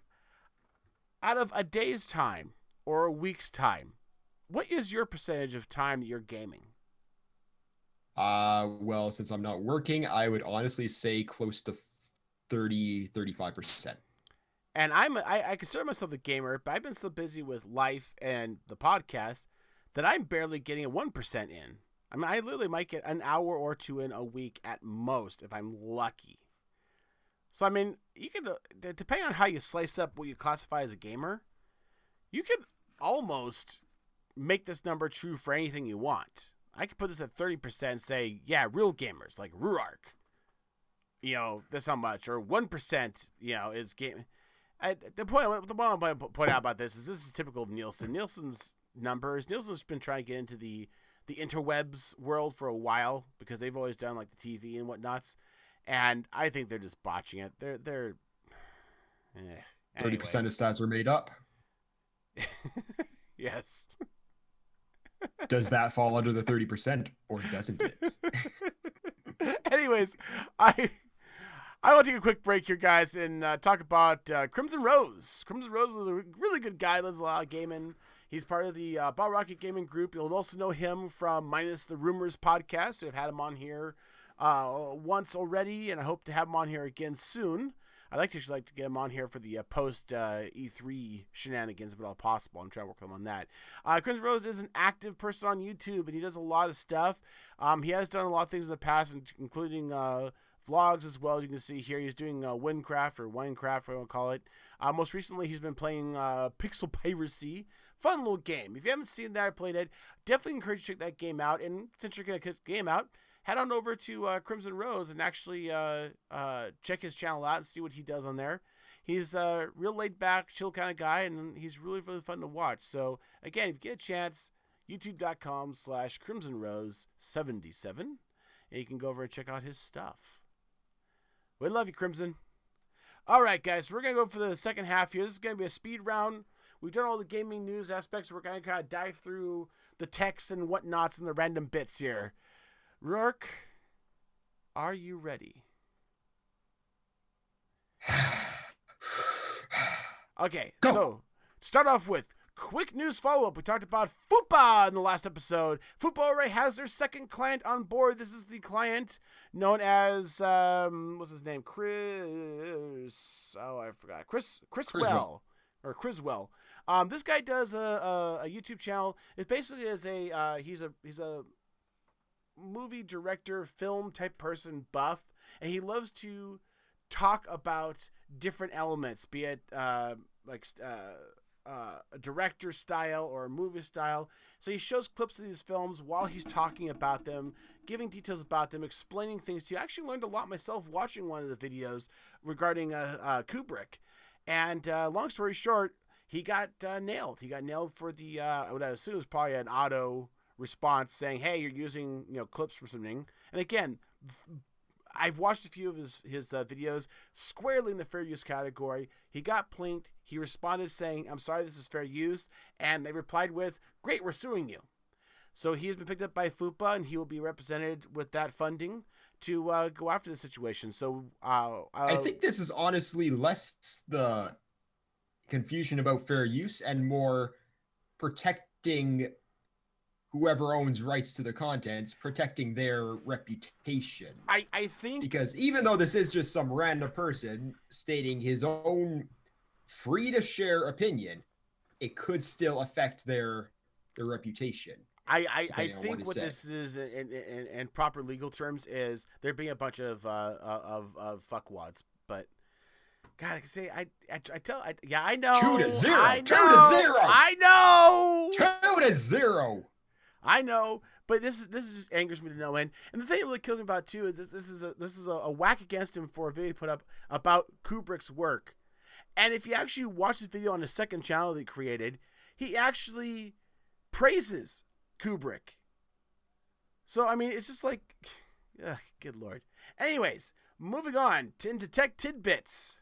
[SPEAKER 1] Out of a day's time or a week's time, what is your percentage of time that you're gaming?
[SPEAKER 2] Well, since I'm not working, I would honestly say close to 35%.
[SPEAKER 1] And I consider myself a gamer, but I've been so busy with life and the podcast that I'm barely getting a 1% in. I mean, I literally might get an hour or two in a week at most if I'm lucky. So, I mean, you can, depending on how you slice up what you classify as a gamer, you can almost make this number true for anything you want. I could put this at 30% and say, yeah, real gamers like Ruark, this how much, or 1%, is game. The point I want to point out about this is typical of Nielsen. Nielsen's numbers. Nielsen's been trying to get into the interwebs world for a while because they've always done like the TV and whatnots, and I think they're just botching it. They're
[SPEAKER 2] 30% of stats are made up.
[SPEAKER 1] Yes.
[SPEAKER 2] Does that fall under the 30% or doesn't it?
[SPEAKER 1] Anyways, I want to take a quick break here, guys, and talk about Crimson Rose. Crimson Rose is a really good guy. Does a lot of gaming. He's part of the Ball Rocket Gaming Group. You'll also know him from Minus the Rumors podcast. We've had him on here once already, and I hope to have him on here again soon. I'd like to get him on here for the post E3 shenanigans, if at all possible. I'm trying to work with him on that. Crimson Rose is an active person on YouTube, and he does a lot of stuff. He has done a lot of things in the past, including vlogs as well. As you can see here, he's doing Winecraft or Winecraft, whatever you want to call it. Most recently, he's been playing Pixel Piracy. Fun little game. If you haven't seen that or played it, definitely encourage you to check that game out. And since you're going to check the game out, head on over to Crimson Rose and actually check his channel out and see what he does on there. He's a real laid-back, chill kind of guy, and he's really, really fun to watch. So, again, if you get a chance, youtube.com/CrimsonRose77, and you can go over and check out his stuff. We love you, Crimson. All right, guys, we're going to go for the second half here. This is going to be a speed round. We've done all the gaming news aspects. We're going to kind of dive through the texts and whatnots and the random bits here. Rourke, are you ready? Okay,
[SPEAKER 2] Go.
[SPEAKER 1] So start off with quick news follow-up. We talked about Fupa in the last episode. Fupa already has their second client on board. This is the client known as, what's his name? Chris. Oh, I forgot. Criswell. Or Criswell. This guy does a YouTube channel. It basically is he's a movie director, film type person, buff, and he loves to talk about different elements, be it a director style or a movie style. So he shows clips of these films while he's talking about them, giving details about them, explaining things to you. I actually learned a lot myself watching one of the videos regarding Kubrick. And long story short, he got nailed. He got nailed for the what I assume was probably an auto response saying, "Hey, you're using clips for something." And again, I've watched a few of his videos squarely in the fair use category. He got plinked. He responded saying, "I'm sorry, this is fair use," and they replied with, "Great, we're suing you." So he has been picked up by FUPA, and he will be represented with that funding to go after the situation. So
[SPEAKER 2] I think this is honestly less the confusion about fair use and more protecting whoever owns rights to the contents, protecting their reputation.
[SPEAKER 1] I think
[SPEAKER 2] because even though this is just some random person stating his own free to share opinion, it could still affect their reputation.
[SPEAKER 1] I think what this is in proper legal terms is there being a bunch of fuckwads, but God, I can say I know
[SPEAKER 2] 2-0,
[SPEAKER 1] I
[SPEAKER 2] 2-0,
[SPEAKER 1] I know
[SPEAKER 2] 2-0.
[SPEAKER 1] I know, but this just angers me to no end. And the thing that really kills me about it too is this is a whack against him for a video he put up about Kubrick's work. And if you actually watch the video on his second channel that he created, he actually praises Kubrick. So I mean, it's just like, good lord. Anyways, moving on into tech tidbits.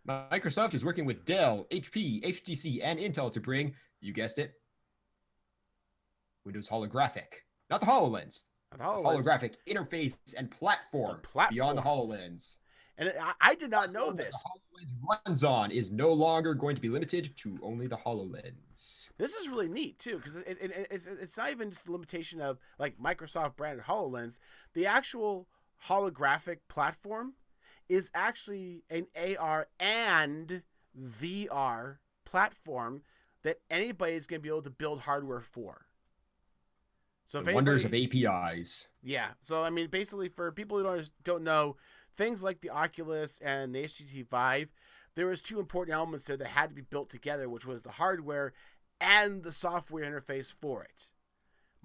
[SPEAKER 2] Microsoft is working with Dell, HP, HTC, and Intel to bring, you guessed it, Windows holographic, not the HoloLens. The holographic interface and platform beyond the HoloLens.
[SPEAKER 1] And I did not know this.
[SPEAKER 2] The HoloLens runs on is no longer going to be limited to only the HoloLens.
[SPEAKER 1] This is really neat too, because it's not even just a limitation of like Microsoft branded HoloLens. The actual holographic platform is actually an AR and VR platform that anybody is going to be able to build hardware for. So
[SPEAKER 2] the wonders of APIs.
[SPEAKER 1] Yeah. So, I mean, basically for people who don't know, things like the Oculus and the HTC Vive, there was two important elements there that had to be built together, which was the hardware and the software interface for it.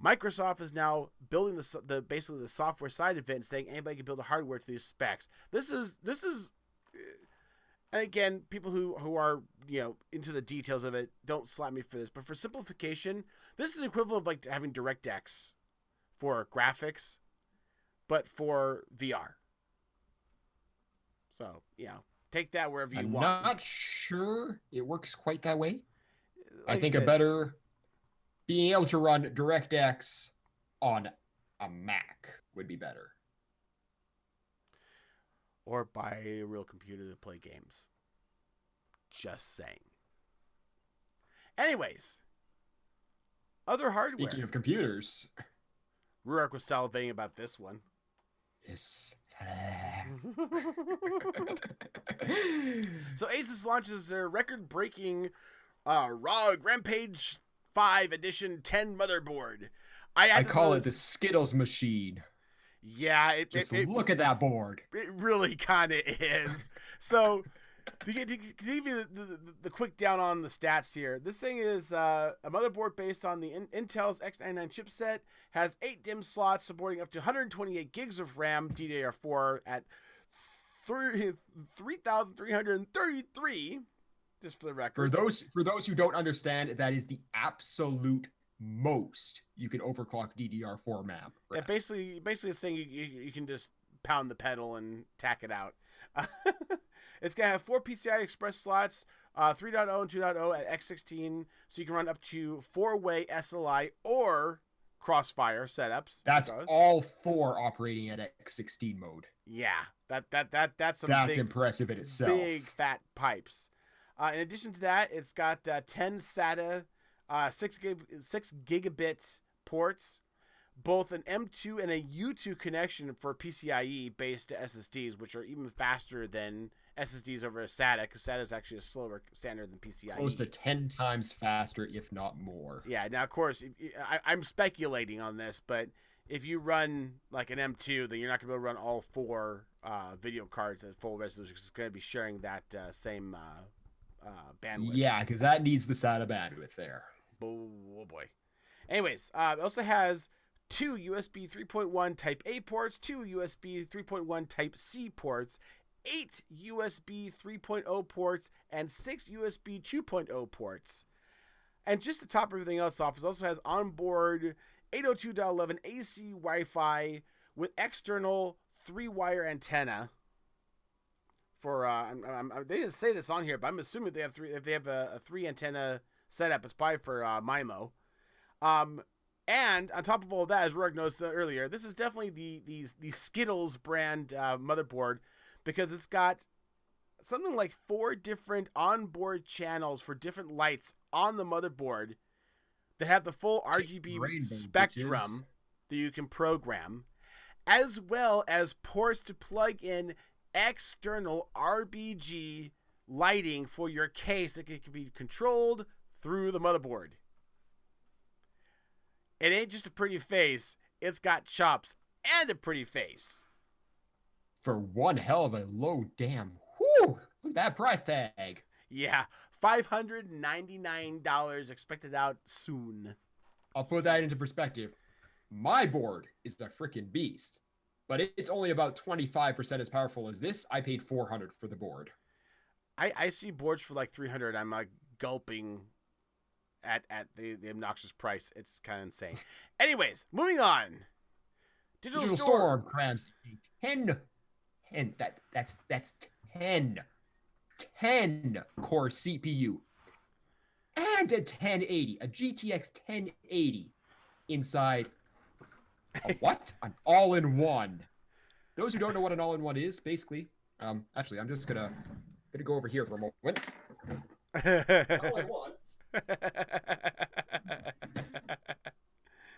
[SPEAKER 1] Microsoft is now building basically the software side of it and saying anybody can build the hardware to these specs. This is, and again, people who are, into the details of it, don't slap me for this, but for simplification, this is equivalent of like having DirectX for graphics, but for VR. So, take that wherever you want.
[SPEAKER 2] I'm not sure it works quite that way.
[SPEAKER 1] Like
[SPEAKER 2] I think being able to run DirectX on a Mac would be better.
[SPEAKER 1] Or buy a real computer to play games. Just saying. Anyways, other hardware.
[SPEAKER 2] Speaking of computers,
[SPEAKER 1] Ruark was salivating about this one.
[SPEAKER 2] Yes.
[SPEAKER 1] So Asus launches their record-breaking ROG Rampage 5 Edition 10 motherboard.
[SPEAKER 2] I call it the Skittles machine.
[SPEAKER 1] Yeah,
[SPEAKER 2] look at that board.
[SPEAKER 1] It really kind of is. So, to give you the quick down on the stats here, this thing is a motherboard based on the Intel's X99 chipset, has 8 DIMM slots supporting up to 128 gigs of RAM DDR4 at 3,333. Just for the record.
[SPEAKER 2] For those who don't understand, that is the absolute most you can overclock DDR4 RAM.
[SPEAKER 1] Yeah, basically it's saying you can just pound the pedal and tack it out. It's gonna have 4 PCI Express slots, 3.0 and 2.0 at X16, so you can run up to 4-way SLI or Crossfire setups.
[SPEAKER 2] That's all 4 operating at X16 mode.
[SPEAKER 1] Yeah, that's
[SPEAKER 2] impressive in itself.
[SPEAKER 1] Big fat pipes. In addition to that, it's got 10 SATA, 6 gigabit ports, both an M2 and a U2 connection for PCIe based SSDs, which are even faster than SSDs over a SATA, because SATA is actually a slower standard than PCIe.
[SPEAKER 2] Close to 10 times faster, if not more.
[SPEAKER 1] Yeah, now, of course, I'm speculating on this, but if you run like an M2, then you're not going to be able to run all 4 video cards at full resolution, because it's going to be sharing that same bandwidth.
[SPEAKER 2] Yeah, because that needs the SATA bandwidth there.
[SPEAKER 1] Oh boy. Anyways, it also has 2 USB 3.1 Type A ports, 2 USB 3.1 Type C ports, 8 USB 3.0 ports, and 6 USB 2.0 ports. And just to top everything else off, it also has onboard 802.11 AC Wi-Fi with external 3-wire antenna. For they didn't say this on here, but I'm assuming they have 3. If they have a 3 antenna setup, it's probably for MIMO. And on top of all that, as Ruark noticed earlier, this is definitely the Skittles brand motherboard, because it's got something like 4 different onboard channels for different lights on the motherboard, that have the full RGB
[SPEAKER 2] rainbow
[SPEAKER 1] spectrum that you can program, as well as ports to plug in external RGB lighting for your case that can be controlled through the motherboard. It ain't just a pretty face, it's got chops and a pretty face.
[SPEAKER 2] For one hell of a low damn. Whew! Look at that price tag.
[SPEAKER 1] Yeah, $599 expected out soon.
[SPEAKER 2] I'll put that into perspective. My board is the freaking beast, but it's only about 25% as powerful as this. I paid $400 for the board.
[SPEAKER 1] I see boards for like $300. I'm like gulping at the obnoxious price. It's kind of insane. Anyways, moving on. Digital Storm
[SPEAKER 2] crams 10 that's 10 core CPU and a 1080, a GTX 1080 inside a what? An all-in-one. Those who don't know what an all-in-one is, basically, actually, I'm just gonna go over here for a moment. All-in-one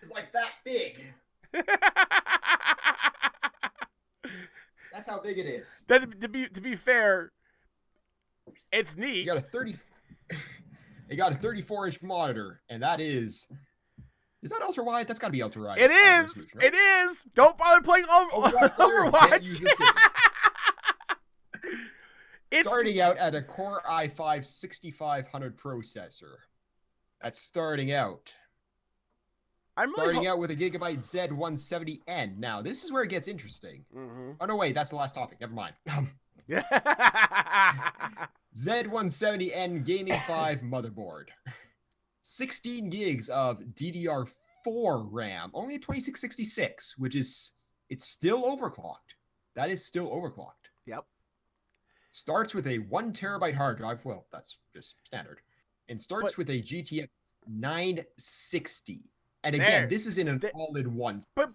[SPEAKER 2] is like that big. That's how big it is.
[SPEAKER 1] Then to be fair, it's neat.
[SPEAKER 2] You got a 34-inch monitor, and that is that ultra wide? That's got to be ultra wide.
[SPEAKER 1] It is. Right? It is. Don't bother playing Overwatch.
[SPEAKER 2] It's starting out at a Core i5 6500 processor. That's starting out.
[SPEAKER 1] I'm really
[SPEAKER 2] starting out with a Gigabyte Z170N. Now, this is where it gets interesting.
[SPEAKER 1] Mm-hmm.
[SPEAKER 2] Oh, no, wait. That's the last topic. Never mind. Z170N Gaming 5 motherboard. 16 gigs of DDR4 RAM. Only a 2666, which is... It's still overclocked. That is still overclocked.
[SPEAKER 1] Yep.
[SPEAKER 2] Starts with a 1 terabyte hard drive. Well, that's just standard. And starts with a GTX 960. And again, this is in an all-in-one.
[SPEAKER 1] But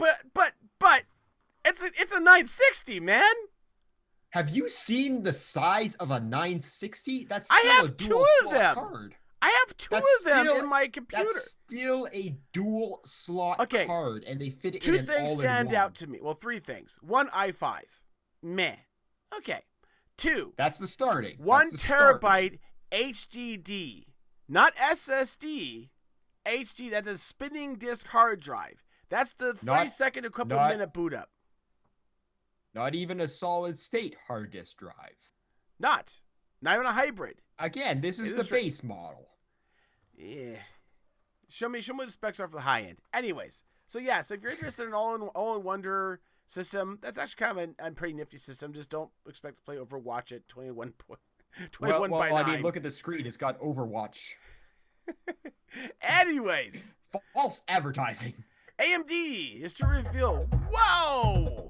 [SPEAKER 1] it's a 960, man.
[SPEAKER 2] Have you seen the size of a 960? That's
[SPEAKER 1] I
[SPEAKER 2] still
[SPEAKER 1] have
[SPEAKER 2] a dual
[SPEAKER 1] two of them.
[SPEAKER 2] card.
[SPEAKER 1] I have two of them in my computer.
[SPEAKER 2] That's still a dual slot card, and they fit it in an all-in-one.
[SPEAKER 1] Two things stand out to me. Well, three things. One, i5. Meh. Okay. Two.
[SPEAKER 2] That's the starting.
[SPEAKER 1] 1 terabyte HDD. Not SSD. HD, that's a spinning disk hard drive. That's the 3-second to couple minute boot up.
[SPEAKER 2] Not even a solid state hard disk drive.
[SPEAKER 1] Not even a hybrid.
[SPEAKER 2] Again, this is the base model.
[SPEAKER 1] Yeah. Show me what the specs are for the high end. Anyways, so if you're interested in an all-in-wonder system, that's actually kind of a pretty nifty system. Just don't expect to play Overwatch at 21 by 9.
[SPEAKER 2] I mean, look at the screen. It's got Overwatch.
[SPEAKER 1] Anyways,
[SPEAKER 2] false advertising.
[SPEAKER 1] AMD is to reveal. Whoa!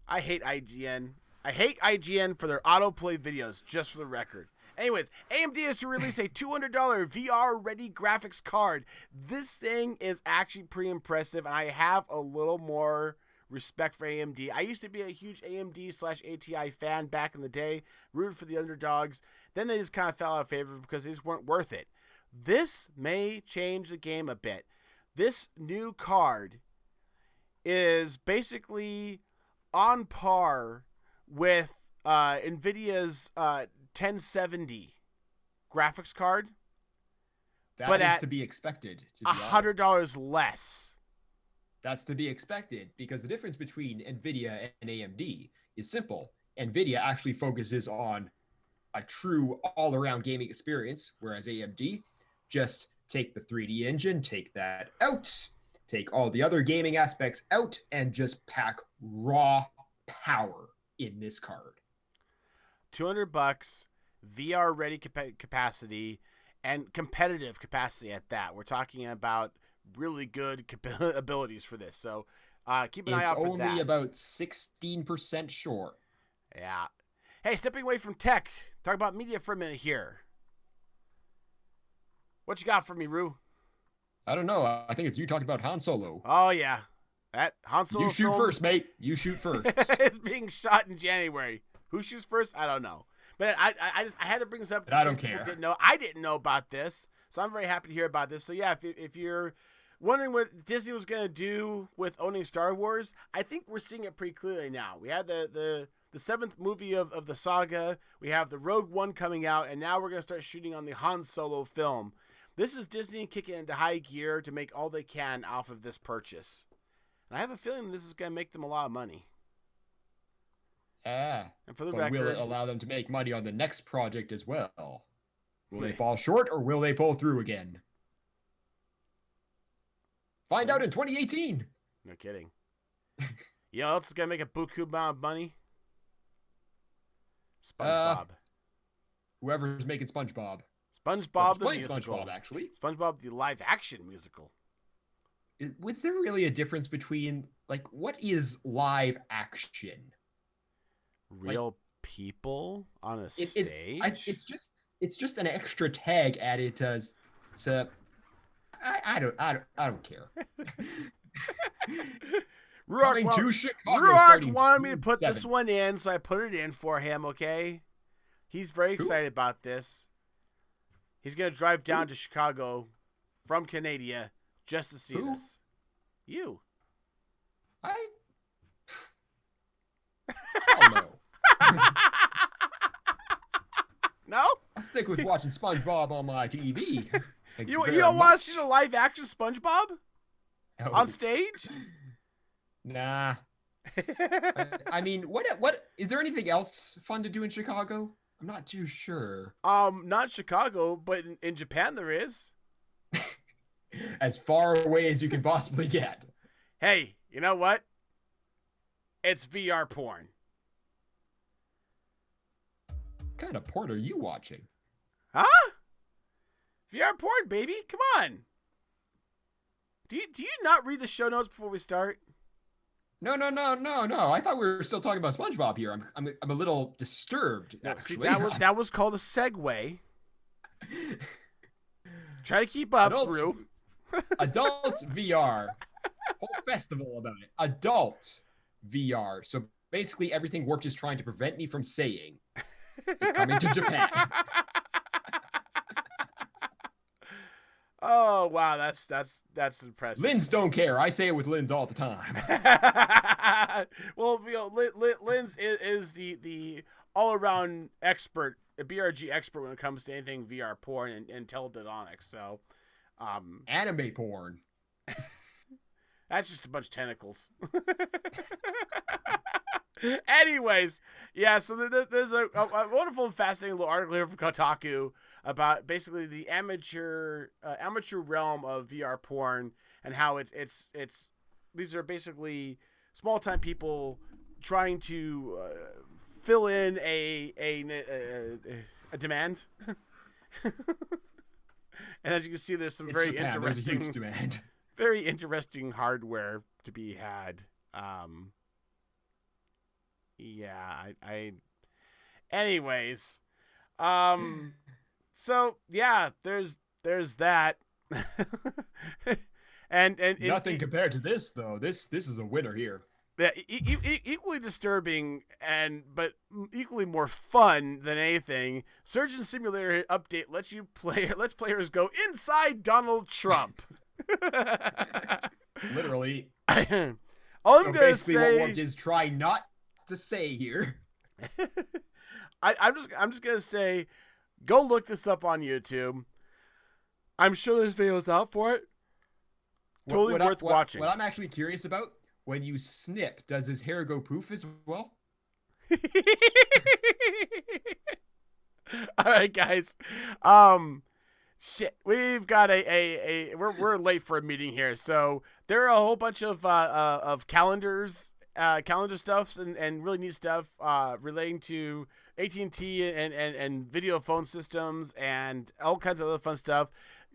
[SPEAKER 1] I hate IGN. I hate IGN for their autoplay videos, just for the record. Anyways, AMD is to release a $200 VR-ready graphics card. This thing is actually pretty impressive, and I have a little more respect for AMD. I used to be a huge AMD/ATI fan back in the day, rooted for the underdogs. Then they just kind of fell out of favor because they just weren't worth it. This may change the game a bit. This new card is basically on par with NVIDIA's 1070 graphics card.
[SPEAKER 2] That is to be expected.
[SPEAKER 1] $100 less.
[SPEAKER 2] That's to be expected because the difference between NVIDIA and AMD is simple. NVIDIA actually focuses on a true all-around gaming experience, whereas AMD just take the 3D engine, take that out, take all the other gaming aspects out, and just pack raw power in this card.
[SPEAKER 1] $200, VR ready capacity, and competitive capacity at that. We're talking about really good abilities for this. So keep an eye out for that.
[SPEAKER 2] It's only about 16% short.
[SPEAKER 1] Yeah. Hey, stepping away from tech, talk about media for a minute here. What you got for me, Rue?
[SPEAKER 2] I don't know. I think it's you talking about Han Solo.
[SPEAKER 1] Oh, yeah. That Han Solo
[SPEAKER 2] You shoot first, mate. You shoot first.
[SPEAKER 1] It's being shot in January. Who shoots first? I don't know. But I had to bring this up.
[SPEAKER 2] I don't care.
[SPEAKER 1] I didn't know about this. So I'm very happy to hear about this. So yeah, if you're wondering what Disney was going to do with owning Star Wars, I think we're seeing it pretty clearly now. We had the seventh movie of the saga. We have the Rogue One coming out, and now we're going to start shooting on the Han Solo film. This is Disney kicking into high gear to make all they can off of this purchase. And I have a feeling this is going to make them a lot of money.
[SPEAKER 2] And for the record, will it allow them to make money on the next project as well? Will they fall short, or will they pull through again? Find out in 2018.
[SPEAKER 1] No kidding. You know what else is going to make a buku amount of money? SpongeBob.
[SPEAKER 2] Whoever's making SpongeBob.
[SPEAKER 1] SpongeBob the musical.
[SPEAKER 2] SpongeBob, actually.
[SPEAKER 1] SpongeBob the live-action musical.
[SPEAKER 2] Was there really a difference between, like, what is live action?
[SPEAKER 1] Real people on a stage?
[SPEAKER 2] It's just an extra tag added to I don't care.
[SPEAKER 1] Ruark wanted me to put this one in, so I put it in for him, okay? He's very excited about this. He's going to drive down to Chicago from Canada just to see this. You.
[SPEAKER 2] I don't know.
[SPEAKER 1] No?
[SPEAKER 2] I stick with watching SpongeBob on my TV.
[SPEAKER 1] You don't want to see the live action SpongeBob on stage?
[SPEAKER 2] Nah. I mean, what is there anything else fun to do in Chicago? I'm not too sure.
[SPEAKER 1] Not Chicago, but in Japan there is.
[SPEAKER 2] As far away as you can possibly get.
[SPEAKER 1] Hey, you know what? It's VR porn.
[SPEAKER 2] What kind of porn are you watching?
[SPEAKER 1] Huh? VR porn, baby. Come on. Do you not read the show notes before we start?
[SPEAKER 2] No. I thought we were still talking about SpongeBob here. I'm a little disturbed.
[SPEAKER 1] No, see, that was called a segue. Try to keep up, Brew.
[SPEAKER 2] Adult VR. Whole festival about it. Adult VR. So basically everything Warped is trying to prevent me from saying is coming to Japan.
[SPEAKER 1] Oh wow, that's impressive.
[SPEAKER 2] Lins don't care. I say it with Lins all the time.
[SPEAKER 1] Well, you know, Lins is the all around expert, a BRG expert when it comes to anything VR porn and teledildonics. So,
[SPEAKER 2] anime porn.
[SPEAKER 1] That's just a bunch of tentacles. Anyways, yeah, so there's a wonderful and fascinating little article here from Kotaku about basically the amateur realm of VR porn and how it's these are basically small time people trying to fill in a demand. And as you can see, there's some very interesting hardware to be had. Yeah, anyways, so yeah, there's that. and
[SPEAKER 2] nothing compared to this though. This is a winner here.
[SPEAKER 1] Yeah, equally disturbing but equally more fun than anything. Surgeon Simulator update lets players go inside Donald Trump.
[SPEAKER 2] Literally.
[SPEAKER 1] All I'm gonna say,
[SPEAKER 2] what Warped is try not to say here.
[SPEAKER 1] I'm just gonna say, go look this up on YouTube. I'm sure there's videos out for it. Totally worth watching.
[SPEAKER 2] What I'm actually curious about, when you snip, does his hair go poof as well?
[SPEAKER 1] All right, guys. Shit, we've got we're late for a meeting here, so there are a whole bunch of calendar stuffs and really neat stuff relating to AT&T and video phone systems and all kinds of other fun stuff.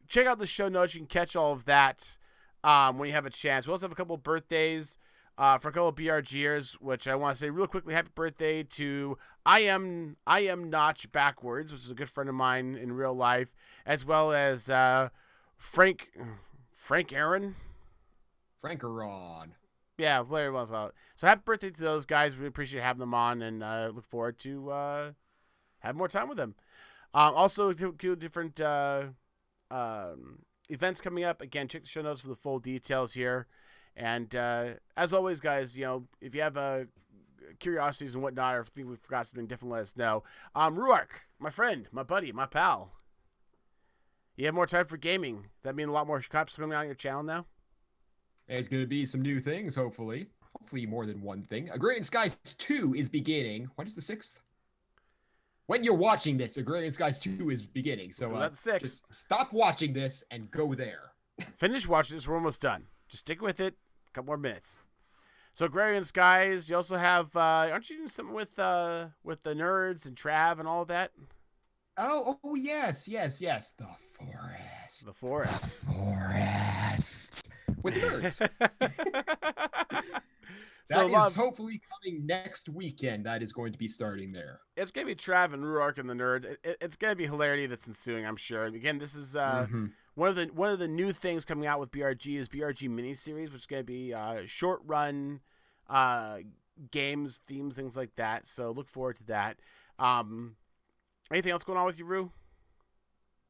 [SPEAKER 1] Check out the show notes; you can catch all of that when you have a chance. We also have a couple of birthdays for a couple of BRGers, which I want to say real quickly. Happy birthday to I am Notch Backwards, which is a good friend of mine in real life, as well as Frank Aaron.
[SPEAKER 2] Frankeron.
[SPEAKER 1] Yeah, whatever it was. So happy birthday to those guys. We appreciate having them on and look forward to have more time with them. Also, two different events coming up. Again, check the show notes for the full details here. And as always, guys, if you have curiosities and whatnot, or if you think we forgot something different, let us know. Ruark, my friend, my buddy, my pal. You have more time for gaming. Does that mean a lot more cops coming out on your channel now?
[SPEAKER 2] There's going to be some new things, hopefully. Hopefully more than one thing. Agrarian Skies 2 is beginning. When is the 6th? When you're watching this, Agrarian Skies 2 is beginning. So
[SPEAKER 1] that's the 6th.
[SPEAKER 2] Just stop watching this and go there. Finish
[SPEAKER 1] watching this. We're almost done. Just stick with it. A couple more minutes. So Agrarian Skies, you also have, aren't you doing something with the nerds and Trav and all of that?
[SPEAKER 2] Oh, yes. The forest. With nerds. That is hopefully coming next weekend. That is going to be starting there.
[SPEAKER 1] It's going to be Trav and Ruark and the nerds. It's going to be hilarity that's ensuing, I'm sure. And again, this is one of the new things coming out with BRG is BRG miniseries, which is going to be short run games, themes, things like that. So look forward to that. Anything else going on with you, Ru?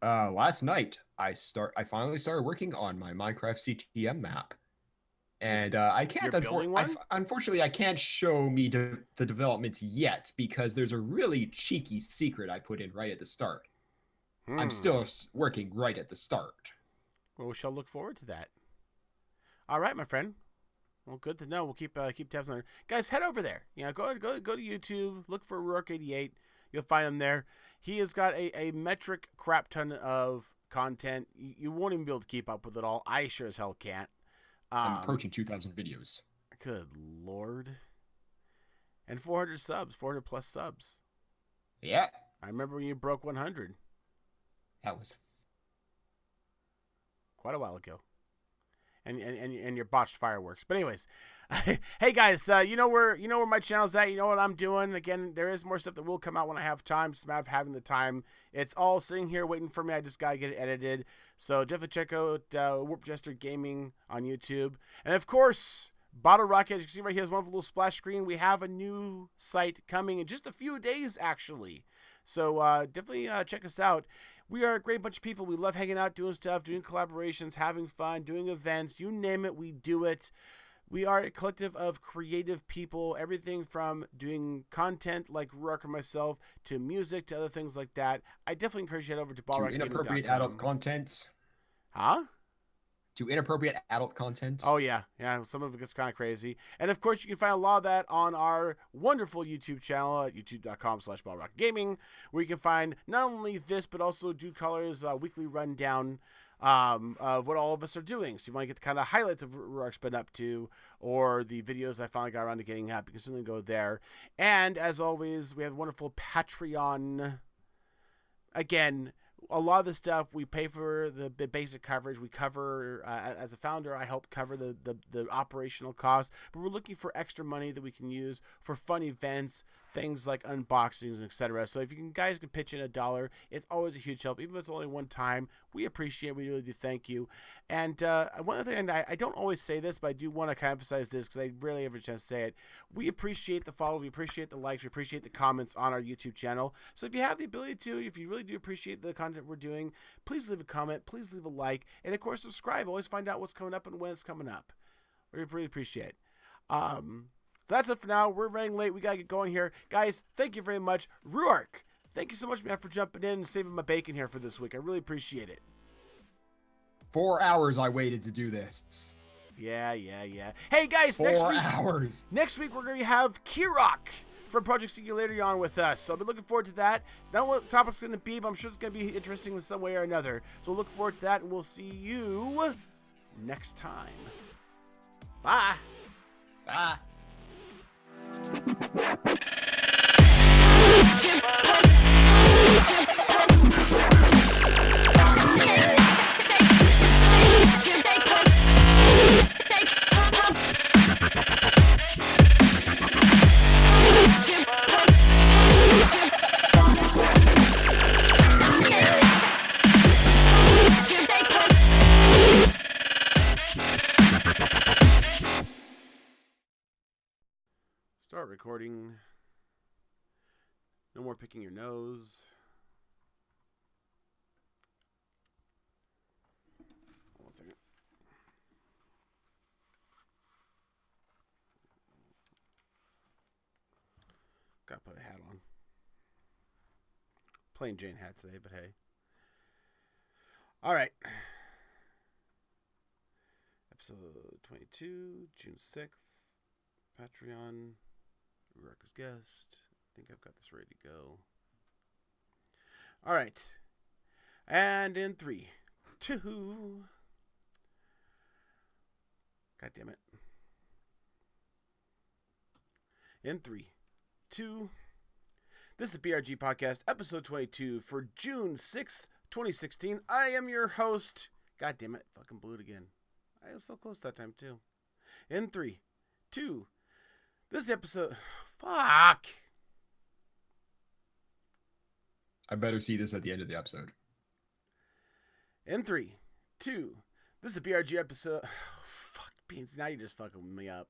[SPEAKER 2] Last night I finally started working on my Minecraft CTM map, and I can't. Unfortunately, I can't show me the development yet because there's a really cheeky secret I put in right at the start. I'm still working right at the start.
[SPEAKER 1] Well, we shall look forward to that. All right, my friend. Well, good to know. We'll keep tabs on it. Guys, head over there. Go to YouTube. Look for Rourke88. You'll find him there. He has got a metric crap ton of content. You won't even be able to keep up with it all. I sure as hell can't.
[SPEAKER 2] I'm approaching 2,000 videos.
[SPEAKER 1] Good Lord. And 400 subs, 400 plus subs.
[SPEAKER 2] Yeah.
[SPEAKER 1] I remember when you broke 100.
[SPEAKER 2] That was
[SPEAKER 1] quite a while ago. And your botched fireworks. But anyways, hey guys, you know where my channel's at. You know what I'm doing. Again, there is more stuff that will come out when I have time. Just a matter of having the time. It's all sitting here waiting for me. I just gotta get it edited. So definitely check out Warp Jester Gaming on YouTube. And of course, Bottle Rocket. As you can see right here, has one little splash screen. We have a new site coming in just a few days, actually. So definitely check us out. We are a great bunch of people. We love hanging out, doing stuff, doing collaborations, having fun, doing events. You name it, we do it. We are a collective of creative people. Everything from doing content like Ruark and myself to music to other things like that. I definitely encourage you to head over to ballrockgaming.com.
[SPEAKER 2] Inappropriate adult content.
[SPEAKER 1] Huh?
[SPEAKER 2] To inappropriate adult content.
[SPEAKER 1] Oh, yeah. Yeah, some of it gets kind of crazy. And, of course, you can find a lot of that on our wonderful YouTube channel at youtube.com/ballrockgaming, where you can find not only this, but also Dude Color's weekly rundown of what all of us are doing. So you want to get the kind of highlights of what Ruark's been up to, or the videos I finally got around to getting up, you can certainly go there. And, as always, we have a wonderful Patreon. Again, a lot of the stuff we pay for the basic coverage. We cover, as a founder, I help cover the operational costs, but we're looking for extra money that we can use for fun events, things like unboxings, etc. So if you guys can pitch in $1, it's always a huge help. Even if it's only one time, we appreciate it. We really do thank you. And one other thing, I don't always say this, but I do want to kind of emphasize this because I rarely have a chance to say it. We appreciate the follow. We appreciate the likes. We appreciate the comments on our YouTube channel. So if you have the ability to, if you really do appreciate the content we're doing, please leave a comment. Please leave a like. And, of course, subscribe. Always find out what's coming up and when it's coming up. We really appreciate it. So that's it for now. We're running late. We got to get going here. Guys, thank you very much. Ruark, thank you so much, man, for jumping in and saving my bacon here for this week. I really appreciate it.
[SPEAKER 2] 4 hours I waited to do this.
[SPEAKER 1] Yeah. Hey, guys, next week we're going to have Kirok from Project Singulator on with us. So I'll be looking forward to that. I don't know what the topic's going to be, but I'm sure it's going to be interesting in some way or another. So we'll look forward to that, and we'll see you next time. Bye.
[SPEAKER 2] Bye.
[SPEAKER 1] Start recording. No more picking your nose. 1 second. Gotta put a hat on. Plain Jane hat today, but hey. All right. Episode 22, June 6th. Patreon. Rebecca's guest. I think I've got this ready to go. All right. And in 3, 2. God damn it. In 3, 2. This is the BRG Podcast, episode 22 for June 6, 2016. I am your host. God damn it. Fucking blew it again. I was so close that time, too. In 3, 2. This is the episode. Fuck.
[SPEAKER 2] I better see this at the end of the episode.
[SPEAKER 1] In 3, 2. This is the BRG episode. Fuck, Beans. Now you're just fucking me up.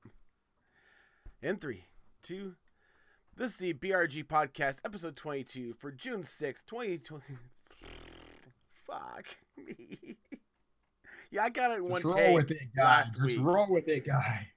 [SPEAKER 1] In 3, 2. This is the BRG Podcast, episode 22 for June 6th, 2020. Fuck me. Yeah, I got it in one take
[SPEAKER 2] last week.
[SPEAKER 1] Just roll with it, guy.